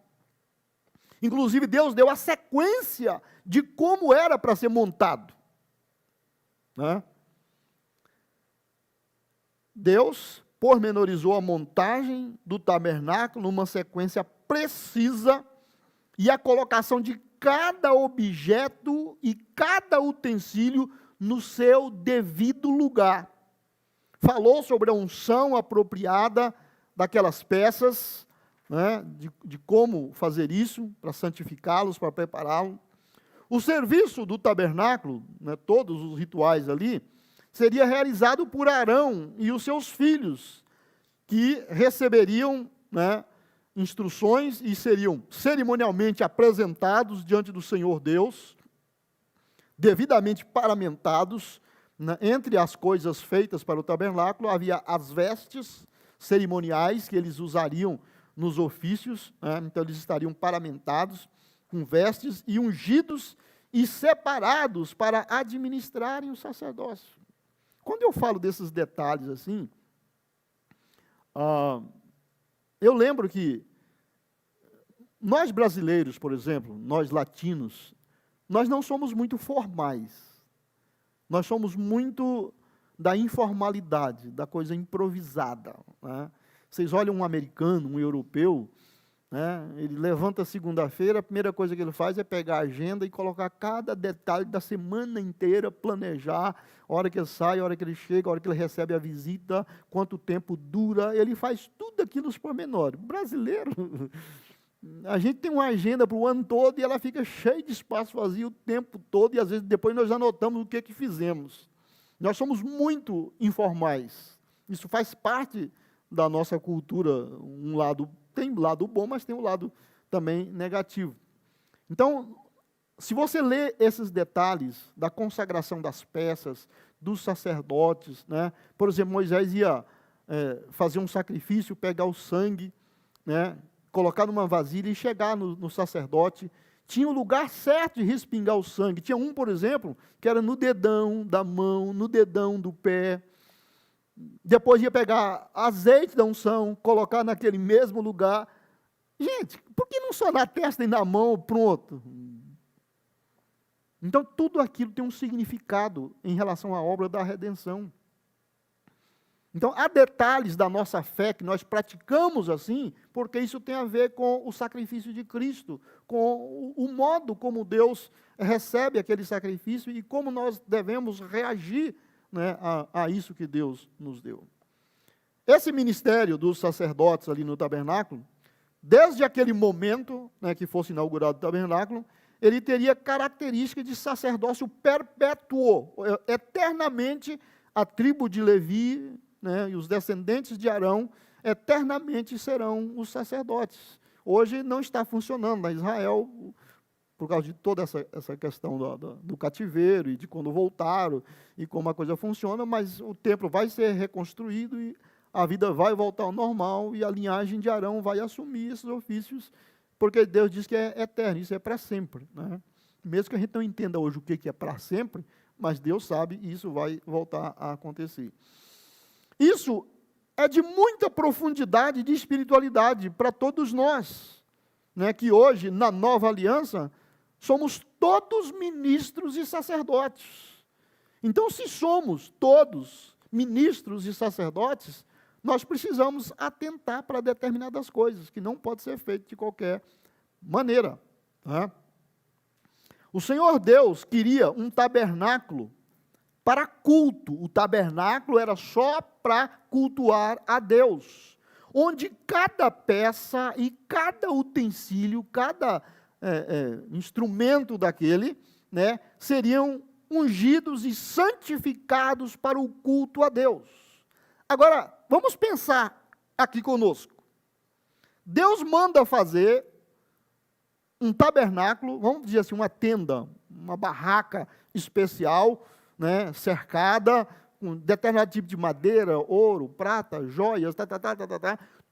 Inclusive, Deus deu a sequência de como era para ser montado. Né? Deus pormenorizou a montagem do tabernáculo numa sequência precisa e a colocação de cada objeto e cada utensílio no seu devido lugar. Falou sobre a unção apropriada daquelas peças, né, de como fazer isso, para santificá-los, para prepará-los. O serviço do tabernáculo, né, todos os rituais ali, seria realizado por Arão e os seus filhos, que receberiam, né, instruções e seriam cerimonialmente apresentados diante do Senhor Deus, devidamente paramentados. Entre as coisas feitas para o tabernáculo, havia as vestes cerimoniais que eles usariam nos ofícios, né? Então eles estariam paramentados com vestes e ungidos e separados para administrarem o sacerdócio. Quando eu falo desses detalhes assim, eu lembro que nós brasileiros, por exemplo, nós latinos, nós não somos muito formais. Nós somos muito da informalidade, da coisa improvisada. Né? Vocês olham um americano, um europeu, né? Ele levanta segunda-feira, a primeira coisa que ele faz é pegar a agenda e colocar cada detalhe da semana inteira, planejar, a hora que ele sai, a hora que ele chega, a hora que ele recebe a visita, quanto tempo dura, ele faz tudo aquilo nos pormenores. O brasileiro, a gente tem uma agenda para o ano todo e ela fica cheia de espaço vazio o tempo todo, e às vezes depois nós anotamos o que fizemos. Nós somos muito informais. Isso faz parte da nossa cultura. Um lado, tem lado bom, mas tem um lado também negativo. Então, se você lê esses detalhes da consagração das peças, dos sacerdotes, né? Por exemplo, Moisés ia fazer um sacrifício, pegar o sangue, né? Colocar numa vasilha e chegar no sacerdote, tinha o lugar certo de respingar o sangue. Tinha um, por exemplo, que era no dedão da mão, no dedão do pé. Depois ia pegar azeite da unção, colocar naquele mesmo lugar. Gente, por que não só na testa e na mão, pronto? Então, tudo aquilo tem um significado em relação à obra da redenção. Então, há detalhes da nossa fé que nós praticamos assim, porque isso tem a ver com o sacrifício de Cristo, com o modo como Deus recebe aquele sacrifício e como nós devemos reagir, né, a isso que Deus nos deu. Esse ministério dos sacerdotes ali no tabernáculo, desde aquele momento, né, que fosse inaugurado o tabernáculo, ele teria característica de sacerdócio perpétuo, eternamente a tribo de Levi, né, e os descendentes de Arão, eternamente serão os sacerdotes. Hoje não está funcionando na Israel, por causa de toda essa questão do cativeiro e de quando voltaram e como a coisa funciona, mas o templo vai ser reconstruído e a vida vai voltar ao normal e a linhagem de Arão vai assumir esses ofícios, porque Deus diz que é eterno, isso é para sempre, né? Mesmo que a gente não entenda hoje o que é para sempre, mas Deus sabe e isso vai voltar a acontecer. Isso é de muita profundidade de espiritualidade para todos nós, né, que hoje, na nova aliança, somos todos ministros e sacerdotes. Então, se somos todos ministros e sacerdotes, nós precisamos atentar para determinadas coisas, que não pode ser feito de qualquer maneira. Tá? O Senhor Deus queria um tabernáculo para culto. O tabernáculo era só para cultuar a Deus, onde cada peça e cada utensílio, cada instrumento daquele, né, seriam ungidos e santificados para o culto a Deus. Agora, vamos pensar aqui conosco. Deus manda fazer um tabernáculo, vamos dizer assim, uma tenda, uma barraca especial, né, cercada, com determinado tipo de madeira, ouro, prata, joias,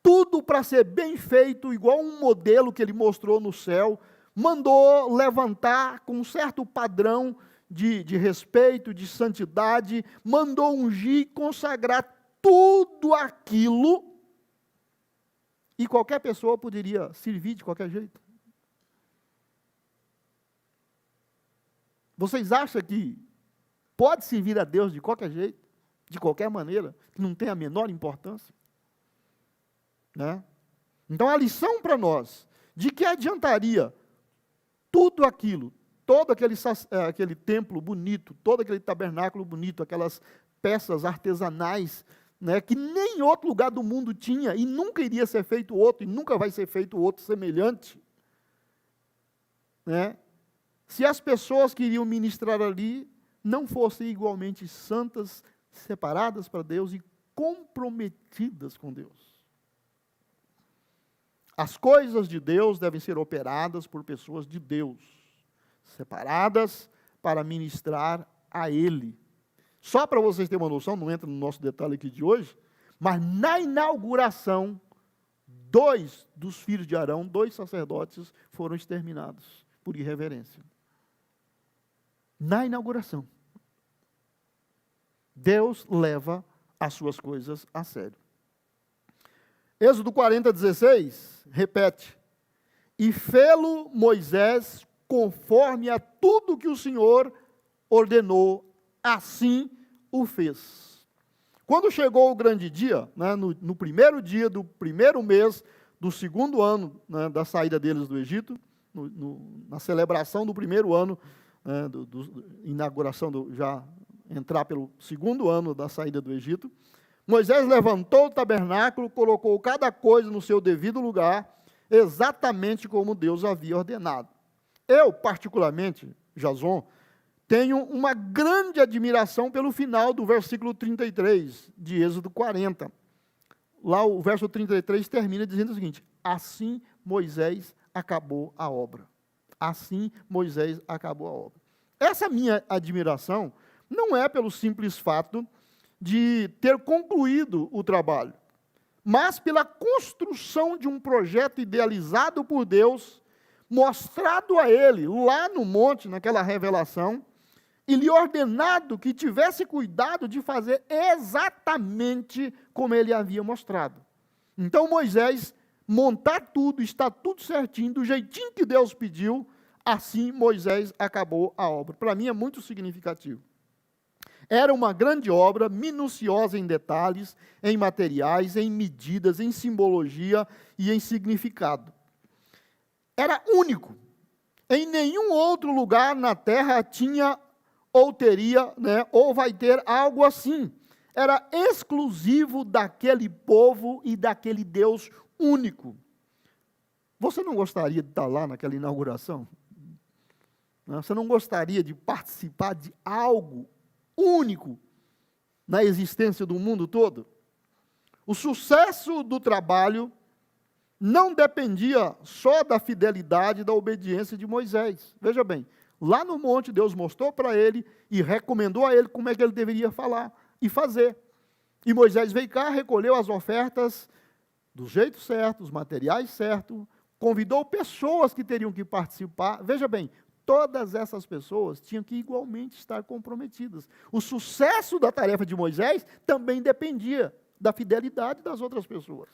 tudo para ser bem feito, igual um modelo que ele mostrou no céu, mandou levantar com um certo padrão de respeito, de santidade, mandou ungir, consagrar tudo aquilo, e qualquer pessoa poderia servir de qualquer jeito. Vocês acham que pode servir a Deus de qualquer jeito, de qualquer maneira, que não tem a menor importância? Né? Então, a lição para nós, de que adiantaria tudo aquilo, todo aquele templo bonito, todo aquele tabernáculo bonito, aquelas peças artesanais, né, que nem em outro lugar do mundo tinha, e nunca iria ser feito outro, e nunca vai ser feito outro semelhante, né? Se as pessoas que iriam ministrar ali não fossem igualmente santas, separadas para Deus e comprometidas com Deus. As coisas de Deus devem ser operadas por pessoas de Deus, separadas para ministrar a Ele. Só para vocês terem uma noção, não entra no nosso detalhe aqui de hoje, mas na inauguração, 2 dos filhos de Arão, 2 sacerdotes, foram exterminados por irreverência. Na inauguração. Deus leva as suas coisas a sério. Êxodo 40:16, repete. E fê-lo Moisés conforme a tudo que o Senhor ordenou, assim o fez. Quando chegou o grande dia, né, no primeiro dia do primeiro mês do segundo ano, né, da saída deles do Egito, na celebração do primeiro ano, inauguração, já entrar pelo segundo ano da saída do Egito, Moisés levantou o tabernáculo, colocou cada coisa no seu devido lugar, exatamente como Deus havia ordenado. Eu, particularmente, Jason, tenho uma grande admiração pelo final do versículo 33 de Êxodo 40. Lá o verso 33 termina dizendo o seguinte: assim Moisés acabou a obra. Assim Moisés acabou a obra. Essa minha admiração não é pelo simples fato de ter concluído o trabalho, mas pela construção de um projeto idealizado por Deus mostrado a ele, lá no monte, naquela revelação, e lhe ordenado que tivesse cuidado de fazer exatamente como ele havia mostrado. Então Moisés montar tudo, está tudo certinho, do jeitinho que Deus pediu, assim Moisés acabou a obra. Para mim é muito significativo. Era uma grande obra, minuciosa em detalhes, em materiais, em medidas, em simbologia e em significado. Era único. Em nenhum outro lugar na terra tinha ou teria, ou vai ter algo assim. Era exclusivo daquele povo e daquele Deus único. Você não gostaria de estar lá naquela inauguração? Você não gostaria de participar de algo único na existência do mundo todo? O sucesso do trabalho não dependia só da fidelidade e da obediência de Moisés. Veja bem, lá no monte Deus mostrou para ele e recomendou a ele como é que ele deveria falar e fazer. E Moisés veio cá, recolheu as ofertas do jeito certo, os materiais certos, convidou pessoas que teriam que participar. Veja bem, todas essas pessoas tinham que igualmente estar comprometidas. O sucesso da tarefa de Moisés também dependia da fidelidade das outras pessoas.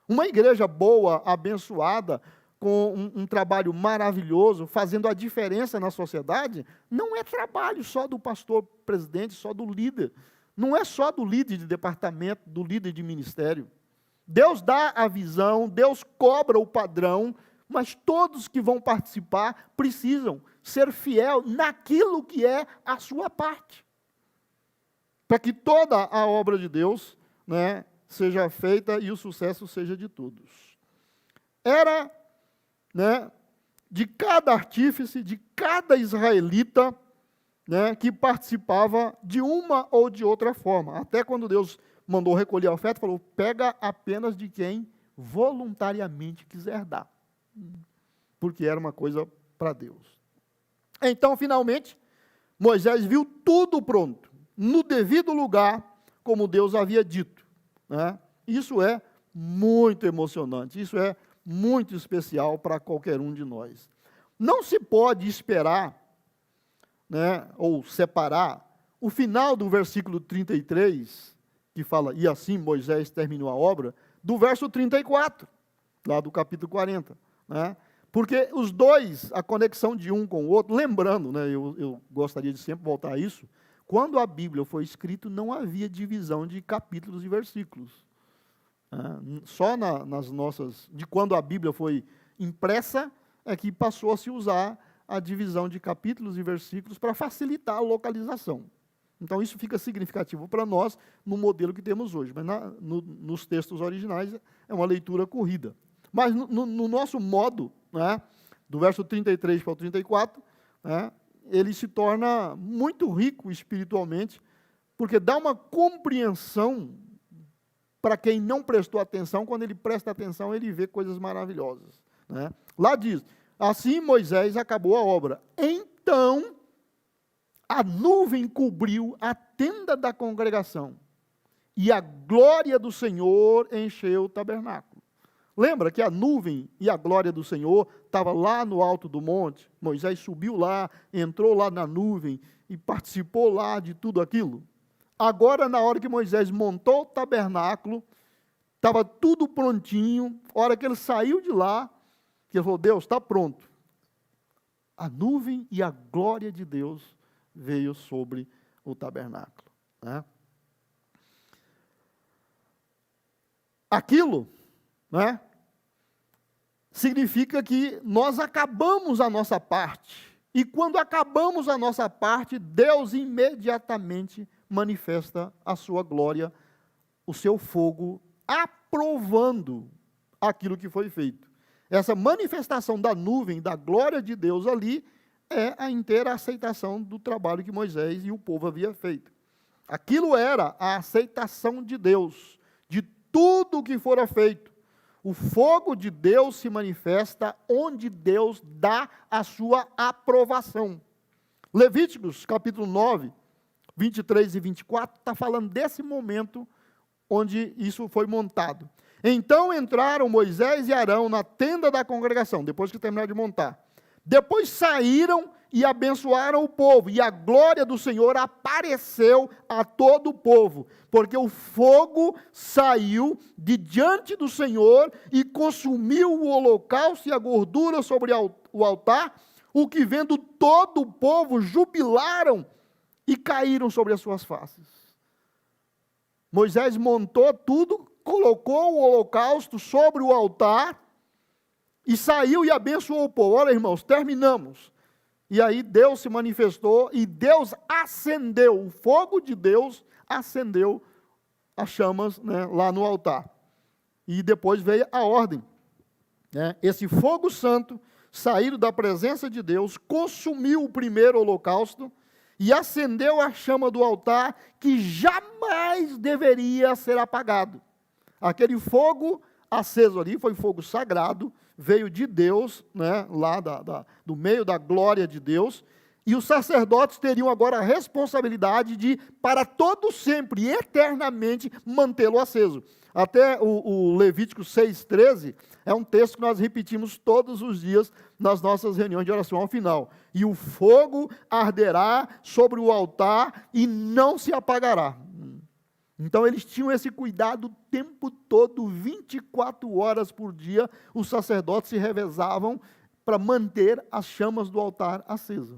Uma igreja boa, abençoada, com um trabalho maravilhoso, fazendo a diferença na sociedade, não é trabalho só do pastor presidente, só do líder. Não é só do líder de departamento, do líder de ministério. Deus dá a visão, Deus cobra o padrão, mas todos que vão participar precisam ser fiel naquilo que é a sua parte. Para que toda a obra de Deus, seja feita e o sucesso seja de todos. Era, de cada artífice, de cada israelita, que participava de uma ou de outra forma. Até quando Deus mandou recolher a oferta, falou, pega apenas de quem voluntariamente quiser dar. Porque era uma coisa para Deus. Então, finalmente, Moisés viu tudo pronto, no devido lugar, como Deus havia dito. Isso é muito emocionante, isso é muito especial para qualquer um de nós. Não se pode esperar, ou separar, o final do versículo 33, que fala, e assim Moisés terminou a obra, do verso 34, lá do capítulo 40. Porque os dois, a conexão de um com o outro, lembrando, eu gostaria de sempre voltar a isso, quando a Bíblia foi escrita, não havia divisão de capítulos e versículos. Só nas nossas, de quando a Bíblia foi impressa, é que passou a se usar a divisão de capítulos e versículos para facilitar a localização. Então, isso fica significativo para nós no modelo que temos hoje. Mas nos textos originais é uma leitura corrida. Mas no nosso modo, do verso 33 para o 34, ele se torna muito rico espiritualmente, porque dá uma compreensão para quem não prestou atenção. Quando ele presta atenção, ele vê coisas maravilhosas. Lá diz, assim Moisés acabou a obra. Então, a nuvem cobriu a tenda da congregação, e a glória do Senhor encheu o tabernáculo. Lembra que a nuvem e a glória do Senhor estava lá no alto do monte? Moisés subiu lá, entrou lá na nuvem e participou lá de tudo aquilo. Agora, na hora que Moisés montou o tabernáculo, estava tudo prontinho. A hora que ele saiu de lá, que ele falou, Deus, está pronto. A nuvem e a glória de Deus veio sobre o tabernáculo. Aquilo, significa que nós acabamos a nossa parte. E quando acabamos a nossa parte, Deus imediatamente manifesta a sua glória, o seu fogo, aprovando aquilo que foi feito. Essa manifestação da nuvem, da glória de Deus ali, é a inteira aceitação do trabalho que Moisés e o povo havia feito. Aquilo era a aceitação de Deus, de tudo o que fora feito. O fogo de Deus se manifesta onde Deus dá a sua aprovação. Levíticos, capítulo 9, 23 e 24, está falando desse momento onde isso foi montado. Então entraram Moisés e Arão na tenda da congregação, depois que terminaram de montar. Depois saíram e abençoaram o povo, e a glória do Senhor apareceu a todo o povo, porque o fogo saiu de diante do Senhor e consumiu o holocausto e a gordura sobre o altar, o que vendo todo o povo jubilaram e caíram sobre as suas faces. Moisés montou tudo, colocou o holocausto sobre o altar e saiu e abençoou o povo. Olha, irmãos, terminamos. E aí Deus se manifestou e Deus acendeu, o fogo de Deus acendeu as chamas, né, lá no altar. E depois veio a ordem. Né? Esse fogo santo, saído da presença de Deus, consumiu o primeiro holocausto e acendeu a chama do altar, que jamais deveria ser apagado. Aquele fogo aceso ali foi fogo sagrado, veio de Deus, né, lá do meio da glória de Deus, e os sacerdotes teriam agora a responsabilidade de, para todo sempre e eternamente, mantê-lo aceso. Até o Levítico 6,13 é um texto que nós repetimos todos os dias nas nossas reuniões de oração ao final. E o fogo arderá sobre o altar e não se apagará. Então eles tinham esse cuidado o tempo todo, 24 horas por dia, os sacerdotes se revezavam para manter as chamas do altar acesas.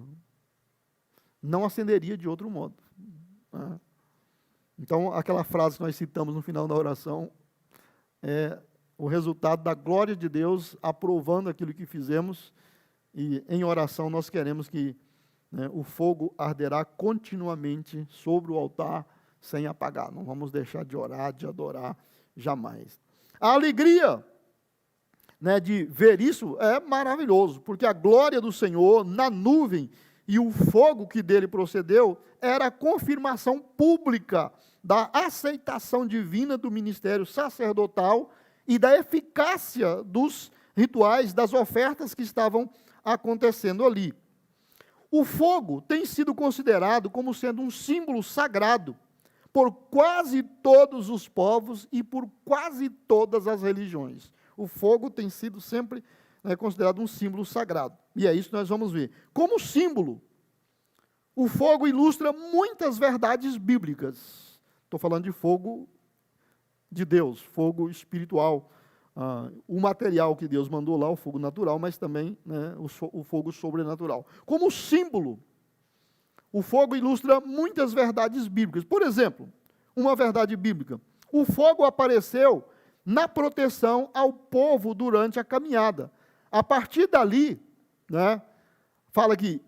Não acenderia de outro modo. Então, aquela frase que nós citamos no final da oração é o resultado da glória de Deus aprovando aquilo que fizemos, e em oração nós queremos que, né, o fogo arderá continuamente sobre o altar sem apagar. Não vamos deixar de orar, de adorar, jamais. A alegria, né, de ver isso é maravilhoso, porque a glória do Senhor na nuvem e o fogo que dele procedeu era a confirmação pública da aceitação divina do ministério sacerdotal e da eficácia dos rituais, das ofertas que estavam acontecendo ali. O fogo tem sido considerado como sendo um símbolo sagrado por quase todos os povos e por quase todas as religiões. O fogo tem sido sempre, né, considerado um símbolo sagrado. E é isso que nós vamos ver. Como símbolo, o fogo ilustra muitas verdades bíblicas. Estou falando de fogo de Deus, fogo espiritual. O material que Deus mandou lá, o fogo natural, mas também, né, o fogo sobrenatural. Como símbolo, o fogo ilustra muitas verdades bíblicas. Por exemplo, uma verdade bíblica: o fogo apareceu na proteção ao povo durante a caminhada. A partir dali, né, fala que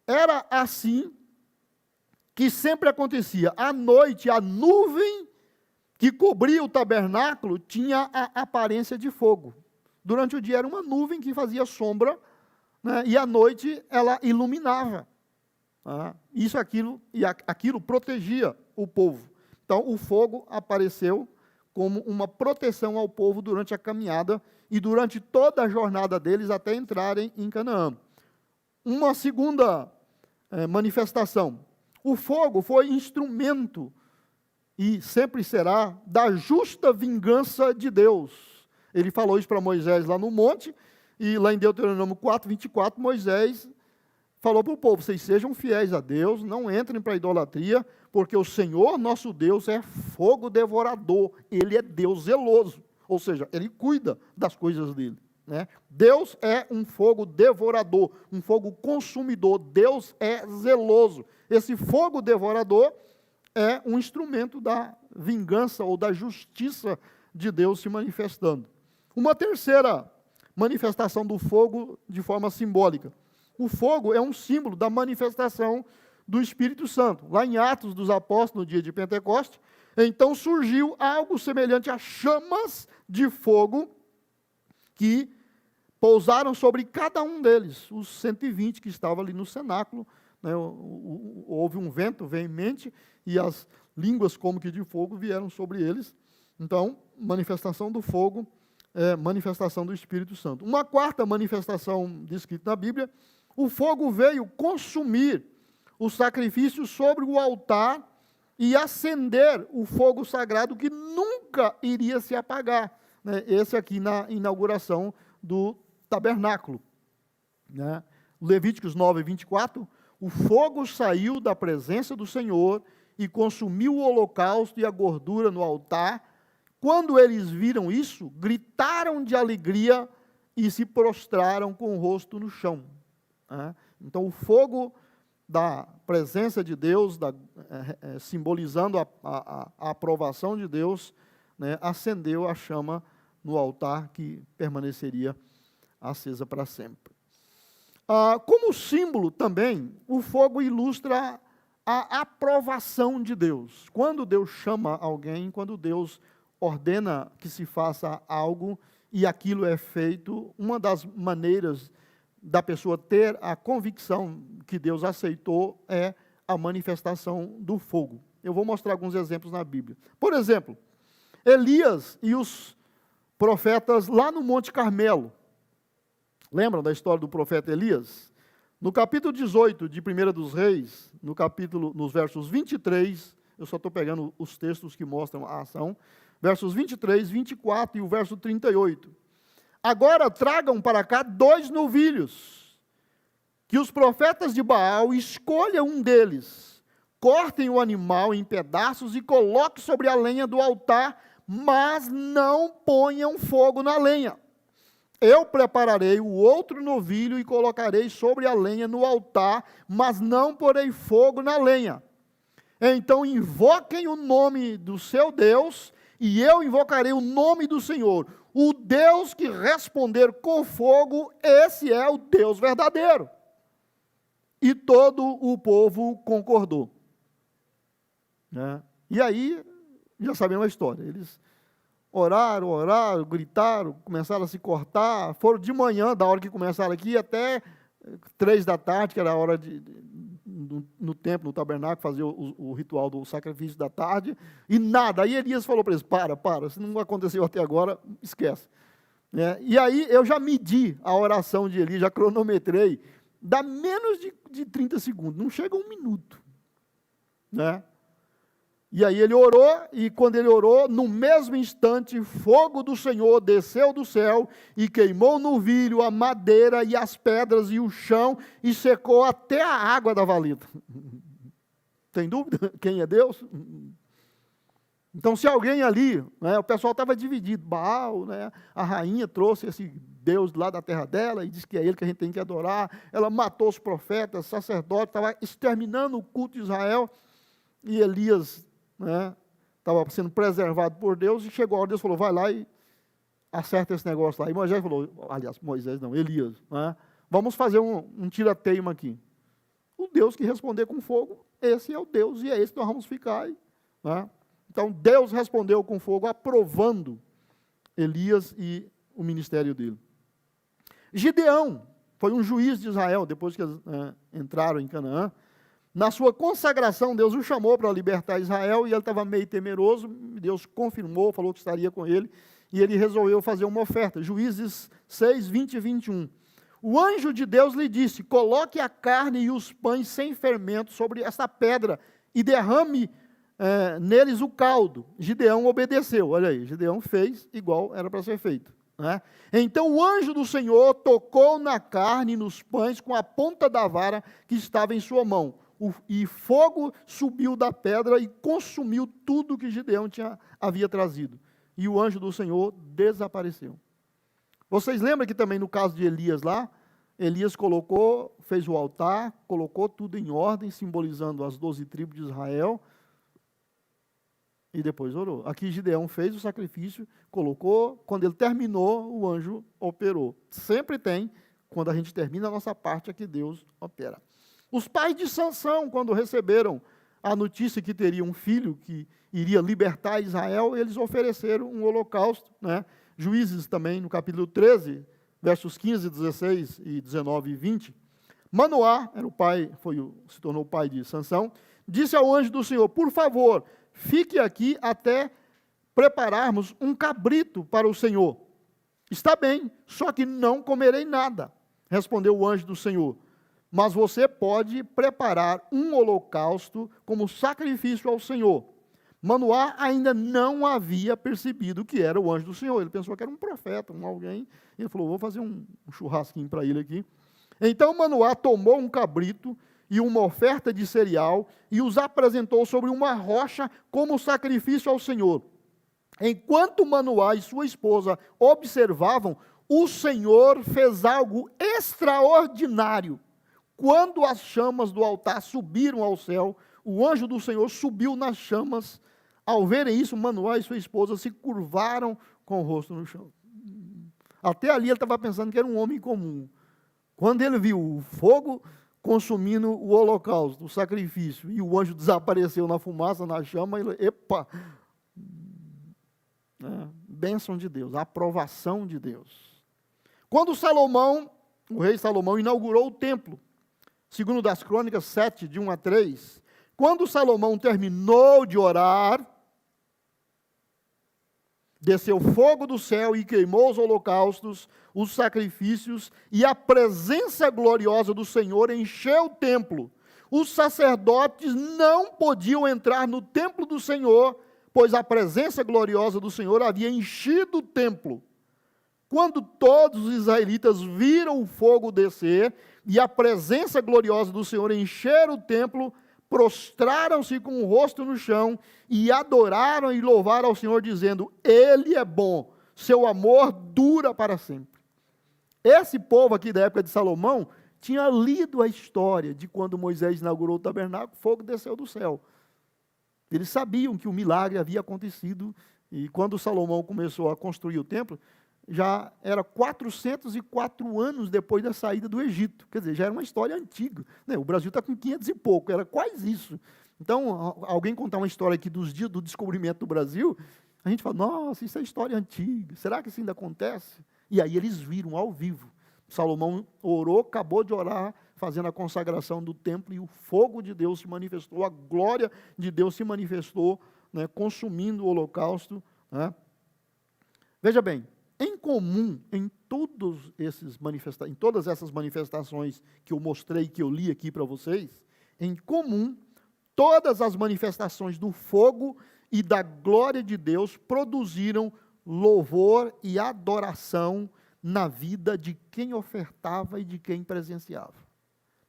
era assim que sempre acontecia. À noite, a nuvem que cobria o tabernáculo tinha a aparência de fogo. Durante o dia era uma nuvem que fazia sombra, né, e à noite ela iluminava. Aquilo protegia o povo. Então, o fogo apareceu como uma proteção ao povo durante a caminhada e durante toda a jornada deles até entrarem em Canaã. Uma segunda manifestação: o fogo foi instrumento, e sempre será, da justa vingança de Deus. Ele falou isso para Moisés lá no monte, e lá em Deuteronômio 4:24, Moisés falou para o povo: vocês sejam fiéis a Deus, não entrem para a idolatria, porque o Senhor nosso Deus é fogo devorador, Ele é Deus zeloso, ou seja, Ele cuida das coisas dele. Né? Deus é um fogo devorador, um fogo consumidor, Deus é zeloso. Esse fogo devorador é um instrumento da vingança ou da justiça de Deus se manifestando. Uma terceira manifestação do fogo de forma simbólica: o fogo é um símbolo da manifestação do Espírito Santo. Lá em Atos dos Apóstolos, no dia de Pentecostes, então surgiu algo semelhante a chamas de fogo que pousaram sobre cada um deles, os 120 que estavam ali no cenáculo. Né, houve um vento veemente e as línguas como que de fogo vieram sobre eles. Então, manifestação do fogo é manifestação do Espírito Santo. Uma quarta manifestação descrita na Bíblia: o fogo veio consumir o sacrifício sobre o altar e acender o fogo sagrado que nunca iria se apagar. Né? Esse aqui na inauguração do tabernáculo. Né? Levíticos 9, 24, o fogo saiu da presença do Senhor e consumiu o holocausto e a gordura no altar. Quando eles viram isso, gritaram de alegria e se prostraram com o rosto no chão. Né? Então, o fogo da presença de Deus, simbolizando a aprovação de Deus, né, acendeu a chama no altar que permaneceria acesa para sempre. Como símbolo também, o fogo ilustra a aprovação de Deus. Quando Deus chama alguém, quando Deus ordena que se faça algo e aquilo é feito, uma das maneiras da pessoa ter a convicção que Deus aceitou é a manifestação do fogo. Eu vou mostrar alguns exemplos na Bíblia. Por exemplo, Elias e os profetas lá no Monte Carmelo. Lembram da história do profeta Elias? No capítulo 18 de 1 dos Reis, nos versos 23, eu só estou pegando os textos que mostram a ação, versos 23, 24 e o verso 38. Agora tragam para cá 2 novilhos, que os profetas de Baal escolham um deles, cortem o animal em pedaços e coloquem sobre a lenha do altar, mas não ponham fogo na lenha. Eu prepararei o outro novilho e colocarei sobre a lenha no altar, mas não porei fogo na lenha. Então invoquem o nome do seu Deus, e eu invocarei o nome do Senhor. O Deus que responder com fogo, esse é o Deus verdadeiro. E todo o povo concordou. Né? E aí, já sabemos a história. Eles oraram, gritaram, começaram a se cortar. Foram de manhã, da hora que começaram aqui, até 3 da tarde, que era a hora no templo, no tabernáculo, fazer o ritual do sacrifício da tarde, e nada. Aí Elias falou para eles, para, se não aconteceu até agora, esquece. E aí eu já medi a oração de Elias, já cronometrei, dá menos de 30 segundos, não chega a 1 minuto. Né? E aí ele orou, e quando ele orou, no mesmo instante, fogo do Senhor desceu do céu e queimou o novilho, a madeira e as pedras e o chão, e secou até a água da valeta. Tem dúvida quem é Deus? Então, se alguém ali, né, o pessoal estava dividido, Baal, né, a rainha trouxe esse Deus lá da terra dela, e disse que é ele que a gente tem que adorar, ela matou os profetas, sacerdotes, estava exterminando o culto de Israel, e Elias estava sendo preservado por Deus, e chegou a hora, Deus falou, vai lá e acerta esse negócio lá. E Moisés falou, Elias, né? Vamos fazer um tirateima aqui. O Deus que responder com fogo, esse é o Deus, e é esse que nós vamos ficar. Né? Então, Deus respondeu com fogo, aprovando Elias e o ministério dele. Gideão foi um juiz de Israel, depois que eles entraram em Canaã. Na sua consagração, Deus o chamou para libertar Israel, e ele estava meio temeroso, Deus confirmou, falou que estaria com ele, e ele resolveu fazer uma oferta. Juízes 6, 20 e 21. O anjo de Deus lhe disse, coloque a carne e os pães sem fermento sobre essa pedra, e derrame neles o caldo. Gideão obedeceu, olha aí, Gideão fez igual era para ser feito. Né? Então o anjo do Senhor tocou na carne e nos pães com a ponta da vara que estava em sua mão. E fogo subiu da pedra e consumiu tudo que Gideão havia trazido. E o anjo do Senhor desapareceu. Vocês lembram que também no caso de Elias lá, Elias fez o altar, colocou tudo em ordem, simbolizando as 12 tribos de Israel, e depois orou. Aqui Gideão fez o sacrifício, colocou, quando ele terminou, o anjo operou. Sempre tem, quando a gente termina a nossa parte, é que Deus opera. Os pais de Sansão, quando receberam a notícia que teria um filho que iria libertar Israel, eles ofereceram um holocausto. Né? Juízes também, no capítulo 13, versos 15, 16 e 19 e 20. Manoá, se tornou o pai de Sansão, disse ao anjo do Senhor, por favor, fique aqui até prepararmos um cabrito para o Senhor. Está bem, só que não comerei nada, respondeu o anjo do Senhor. mas você pode preparar um holocausto como sacrifício ao Senhor. Manoá ainda não havia percebido que era o anjo do Senhor. Ele pensou que era um profeta, alguém. Ele falou, vou fazer um churrasquinho para ele aqui. Então Manoá tomou um cabrito e uma oferta de cereal e os apresentou sobre uma rocha como sacrifício ao Senhor. Enquanto Manoá e sua esposa observavam, o Senhor fez algo extraordinário. Quando as chamas do altar subiram ao céu, o anjo do Senhor subiu nas chamas. Ao verem isso, Manoá e sua esposa se curvaram com o rosto no chão. Até ali ele estava pensando que era um homem comum. Quando ele viu o fogo consumindo o holocausto, o sacrifício, e o anjo desapareceu na fumaça, na chama, ele, epa! Bênção de Deus, aprovação de Deus. Quando o rei Salomão inaugurou o templo, segundo das Crônicas 7, de 1 a 3, quando Salomão terminou de orar, desceu fogo do céu e queimou os holocaustos, os sacrifícios, e a presença gloriosa do Senhor encheu o templo. Os sacerdotes não podiam entrar no templo do Senhor, pois a presença gloriosa do Senhor havia enchido o templo. Quando todos os israelitas viram o fogo descer e a presença gloriosa do Senhor encher o templo, prostraram-se com o rosto no chão e adoraram e louvaram ao Senhor, dizendo, Ele é bom, seu amor dura para sempre. Esse povo aqui da época de Salomão tinha lido a história de quando Moisés inaugurou o tabernáculo, o fogo desceu do céu. Eles sabiam que o milagre havia acontecido, e quando Salomão começou a construir o templo, já era 404 anos depois da saída do Egito. Quer dizer, já era uma história antiga. O Brasil está com 500 e pouco, era quase isso. Então, alguém contar uma história aqui dos dias do descobrimento do Brasil, a gente fala, nossa, isso é história antiga, será que isso ainda acontece? E aí eles viram ao vivo. Salomão orou, acabou de orar, fazendo a consagração do templo, e o fogo de Deus se manifestou, a glória de Deus se manifestou, consumindo o holocausto. Veja bem, em comum, em todas essas manifestações que eu mostrei, que eu li aqui para vocês, em comum, todas as manifestações do fogo e da glória de Deus produziram louvor e adoração na vida de quem ofertava e de quem presenciava.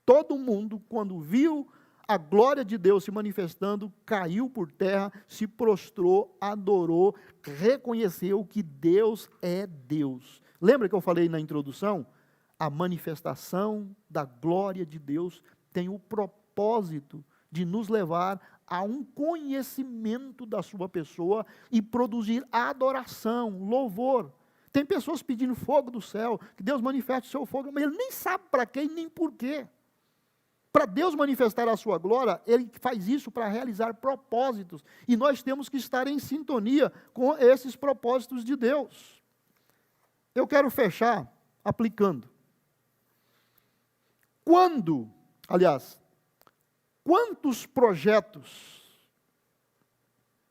Todo mundo, quando viu a glória de Deus se manifestando, caiu por terra, se prostrou, adorou, reconheceu que Deus é Deus. Lembra que eu falei na introdução? A manifestação da glória de Deus tem o propósito de nos levar a um conhecimento da sua pessoa e produzir adoração, louvor. Tem pessoas pedindo fogo do céu, que Deus manifeste o seu fogo, mas ele nem sabe para quê e nem por quê. Para Deus manifestar a sua glória, Ele faz isso para realizar propósitos. E nós temos que estar em sintonia com esses propósitos de Deus. Eu quero fechar aplicando. Quantos projetos?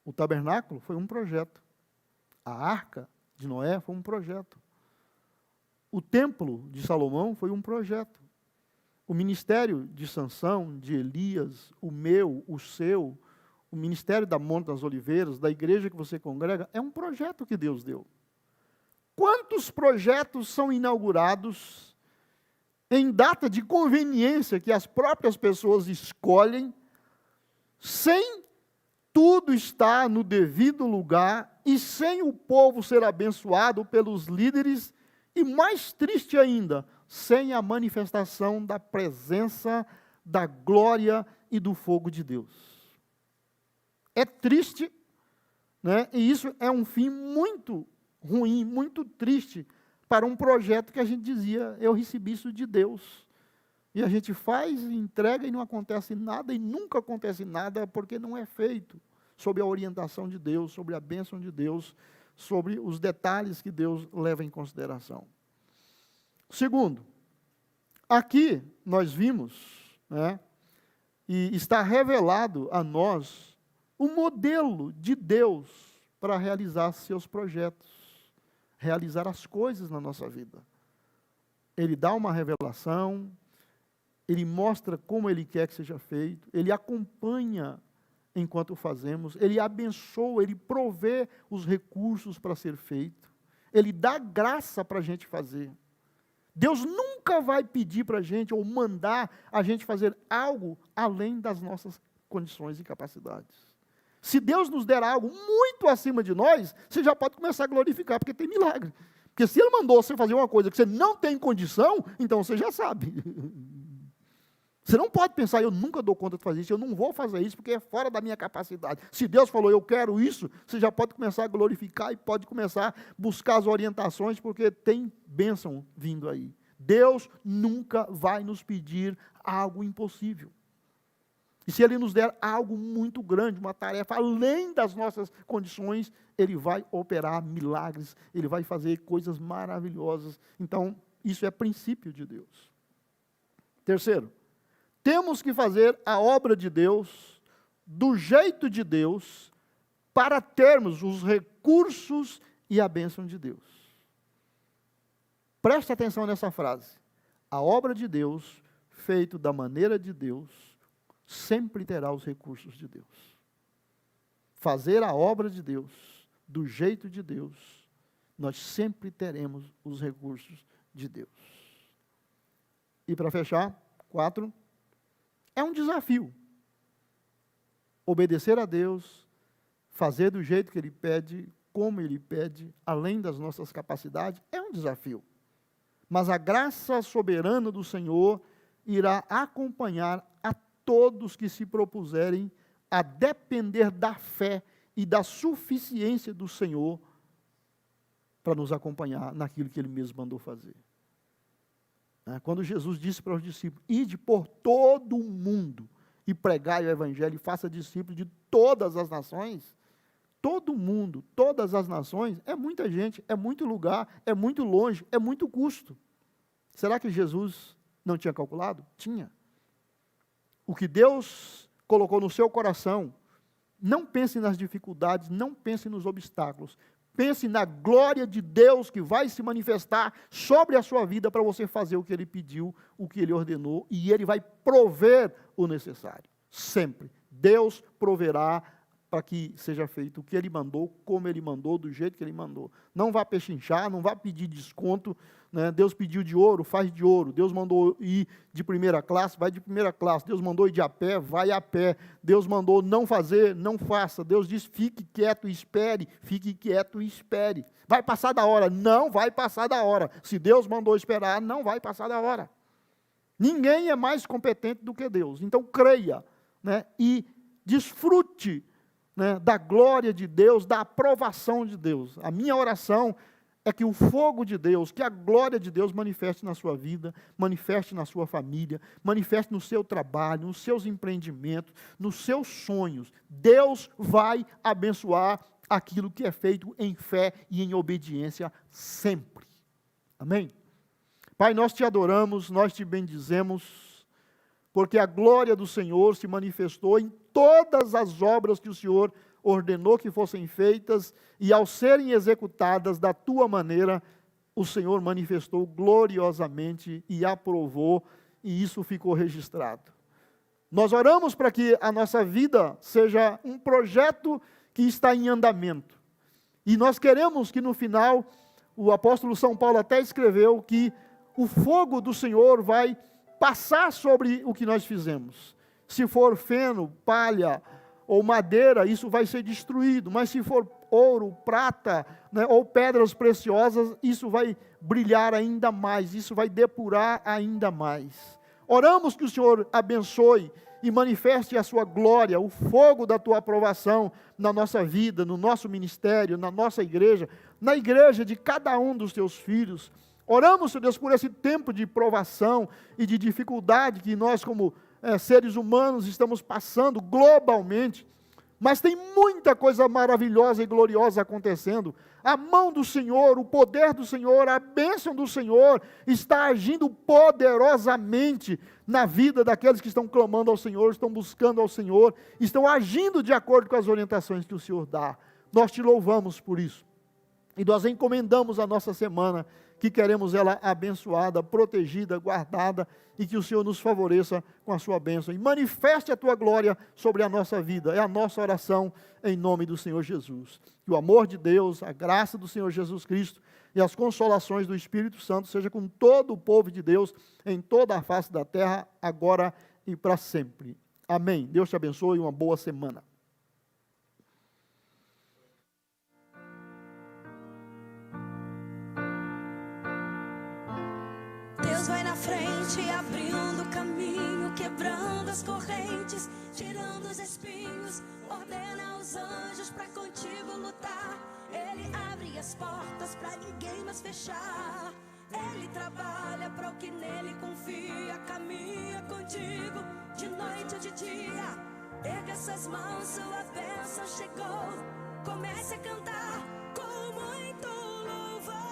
O tabernáculo foi um projeto. A arca de Noé foi um projeto. O templo de Salomão foi um projeto. O ministério de Sansão, de Elias, o meu, o seu, o ministério da Monte das Oliveiras, da igreja que você congrega, é um projeto que Deus deu. Quantos projetos são inaugurados em data de conveniência que as próprias pessoas escolhem, sem tudo estar no devido lugar e sem o povo ser abençoado pelos líderes, e mais triste ainda, sem a manifestação da presença, da glória e do fogo de Deus. É triste, e isso é um fim muito ruim, muito triste, para um projeto que a gente dizia, eu recebi isso de Deus. E a gente faz, entrega e não acontece nada, e nunca acontece nada, porque não é feito sob a orientação de Deus, sobre a bênção de Deus, sobre os detalhes que Deus leva em consideração. Segundo, aqui nós vimos, e está revelado a nós, o modelo de Deus para realizar seus projetos, realizar as coisas na nossa vida. Ele dá uma revelação, Ele mostra como Ele quer que seja feito, Ele acompanha enquanto fazemos, Ele abençoa, Ele provê os recursos para ser feito, Ele dá graça para a gente fazer. Deus nunca vai pedir para a gente ou mandar a gente fazer algo além das nossas condições e capacidades. Se Deus nos der algo muito acima de nós, você já pode começar a glorificar, porque tem milagre. Porque se Ele mandou você fazer uma coisa que você não tem condição, então você já sabe. Você não pode pensar, eu nunca dou conta de fazer isso, eu não vou fazer isso porque é fora da minha capacidade. Se Deus falou, eu quero isso, você já pode começar a glorificar e pode começar a buscar as orientações, porque tem bênção vindo aí. Deus nunca vai nos pedir algo impossível. E se Ele nos der algo muito grande, uma tarefa além das nossas condições, Ele vai operar milagres, Ele vai fazer coisas maravilhosas. Então, isso é princípio de Deus. Terceiro, temos que fazer a obra de Deus, do jeito de Deus, para termos os recursos e a bênção de Deus. Preste atenção nessa frase. A obra de Deus, feito da maneira de Deus, sempre terá os recursos de Deus. Fazer a obra de Deus, do jeito de Deus, nós sempre teremos os recursos de Deus. E para fechar, 4, é um desafio. Obedecer a Deus, fazer do jeito que Ele pede, como Ele pede, além das nossas capacidades, é um desafio. Mas a graça soberana do Senhor irá acompanhar a todos que se propuserem a depender da fé e da suficiência do Senhor para nos acompanhar naquilo que Ele mesmo mandou fazer. Quando Jesus disse para os discípulos, ide por todo o mundo e pregai o Evangelho e faça discípulos de todas as nações, todo mundo, todas as nações, é muita gente, é muito lugar, é muito longe, é muito custo. Será que Jesus não tinha calculado? Tinha. O que Deus colocou no seu coração, não pense nas dificuldades, não pense nos obstáculos, pense na glória de Deus que vai se manifestar sobre a sua vida para você fazer o que Ele pediu, o que Ele ordenou, e Ele vai prover o necessário. Sempre. Deus proverá para que seja feito o que Ele mandou, como Ele mandou, do jeito que Ele mandou. Não vá pechinchar, não vá pedir desconto, né? Deus pediu de ouro, faz de ouro. Deus mandou ir de primeira classe, vai de primeira classe. Deus mandou ir de a pé, vai a pé. Deus mandou não fazer, não faça. Deus disse, fique quieto e espere, fique quieto e espere. Vai passar da hora? Não vai passar da hora. Se Deus mandou esperar, não vai passar da hora. Ninguém é mais competente do que Deus. Então creia, né? E desfrute, né, da glória de Deus, da aprovação de Deus. A minha oração é que o fogo de Deus, que a glória de Deus manifeste na sua vida, manifeste na sua família, manifeste no seu trabalho, nos seus empreendimentos, nos seus sonhos. Deus vai abençoar aquilo que é feito em fé e em obediência sempre. Amém? Pai, nós te adoramos, nós te bendizemos, porque a glória do Senhor se manifestou em todas as obras que o Senhor ordenou que fossem feitas, e ao serem executadas da tua maneira, o Senhor manifestou gloriosamente e aprovou, e isso ficou registrado. Nós oramos para que a nossa vida seja um projeto que está em andamento, e nós queremos que no final, o apóstolo São Paulo até escreveu que o fogo do Senhor vai passar sobre o que nós fizemos. Se for feno, palha ou madeira, isso vai ser destruído. Mas se for ouro, prata, né, ou pedras preciosas, isso vai brilhar ainda mais, isso vai depurar ainda mais. Oramos que o Senhor abençoe e manifeste a sua glória, o fogo da tua aprovação na nossa vida, no nosso ministério, na nossa igreja, na igreja de cada um dos teus filhos. Oramos, Senhor Deus, por esse tempo de provação e de dificuldade que nós, como seres humanos, estamos passando globalmente, mas tem muita coisa maravilhosa e gloriosa acontecendo. A mão do Senhor, o poder do Senhor, a bênção do Senhor está agindo poderosamente na vida daqueles que estão clamando ao Senhor, estão buscando ao Senhor, estão agindo de acordo com as orientações que o Senhor dá. Nós te louvamos por isso. E nós encomendamos a nossa semana, que queremos ela abençoada, protegida, guardada, e que o Senhor nos favoreça com a sua bênção. E manifeste a tua glória sobre a nossa vida. É a nossa oração em nome do Senhor Jesus. Que o amor de Deus, a graça do Senhor Jesus Cristo e as consolações do Espírito Santo seja com todo o povo de Deus em toda a face da terra, agora e para sempre. Amém. Deus te abençoe e uma boa semana. Deus vai na frente, abrindo caminho, quebrando as correntes, tirando os espinhos, ordena os anjos pra contigo lutar. Ele abre as portas pra ninguém mais fechar. Ele trabalha para o que nele confia, caminha contigo de noite ou de dia. Erga essas mãos, sua bênção chegou. Comece a cantar com muito louvor.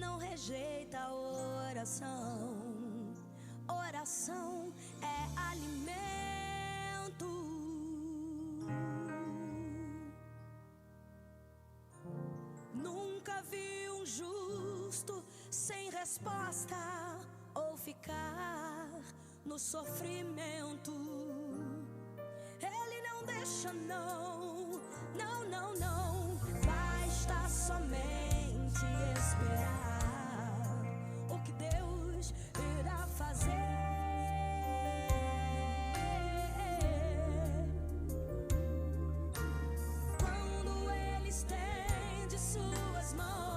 Não rejeita a oração. Oração é alimento. Nunca vi um justo sem resposta ou ficar no sofrimento. Ele não deixa, não, não, não, não. Basta somente esperar o que Deus irá fazer. Quando Ele estende suas mãos,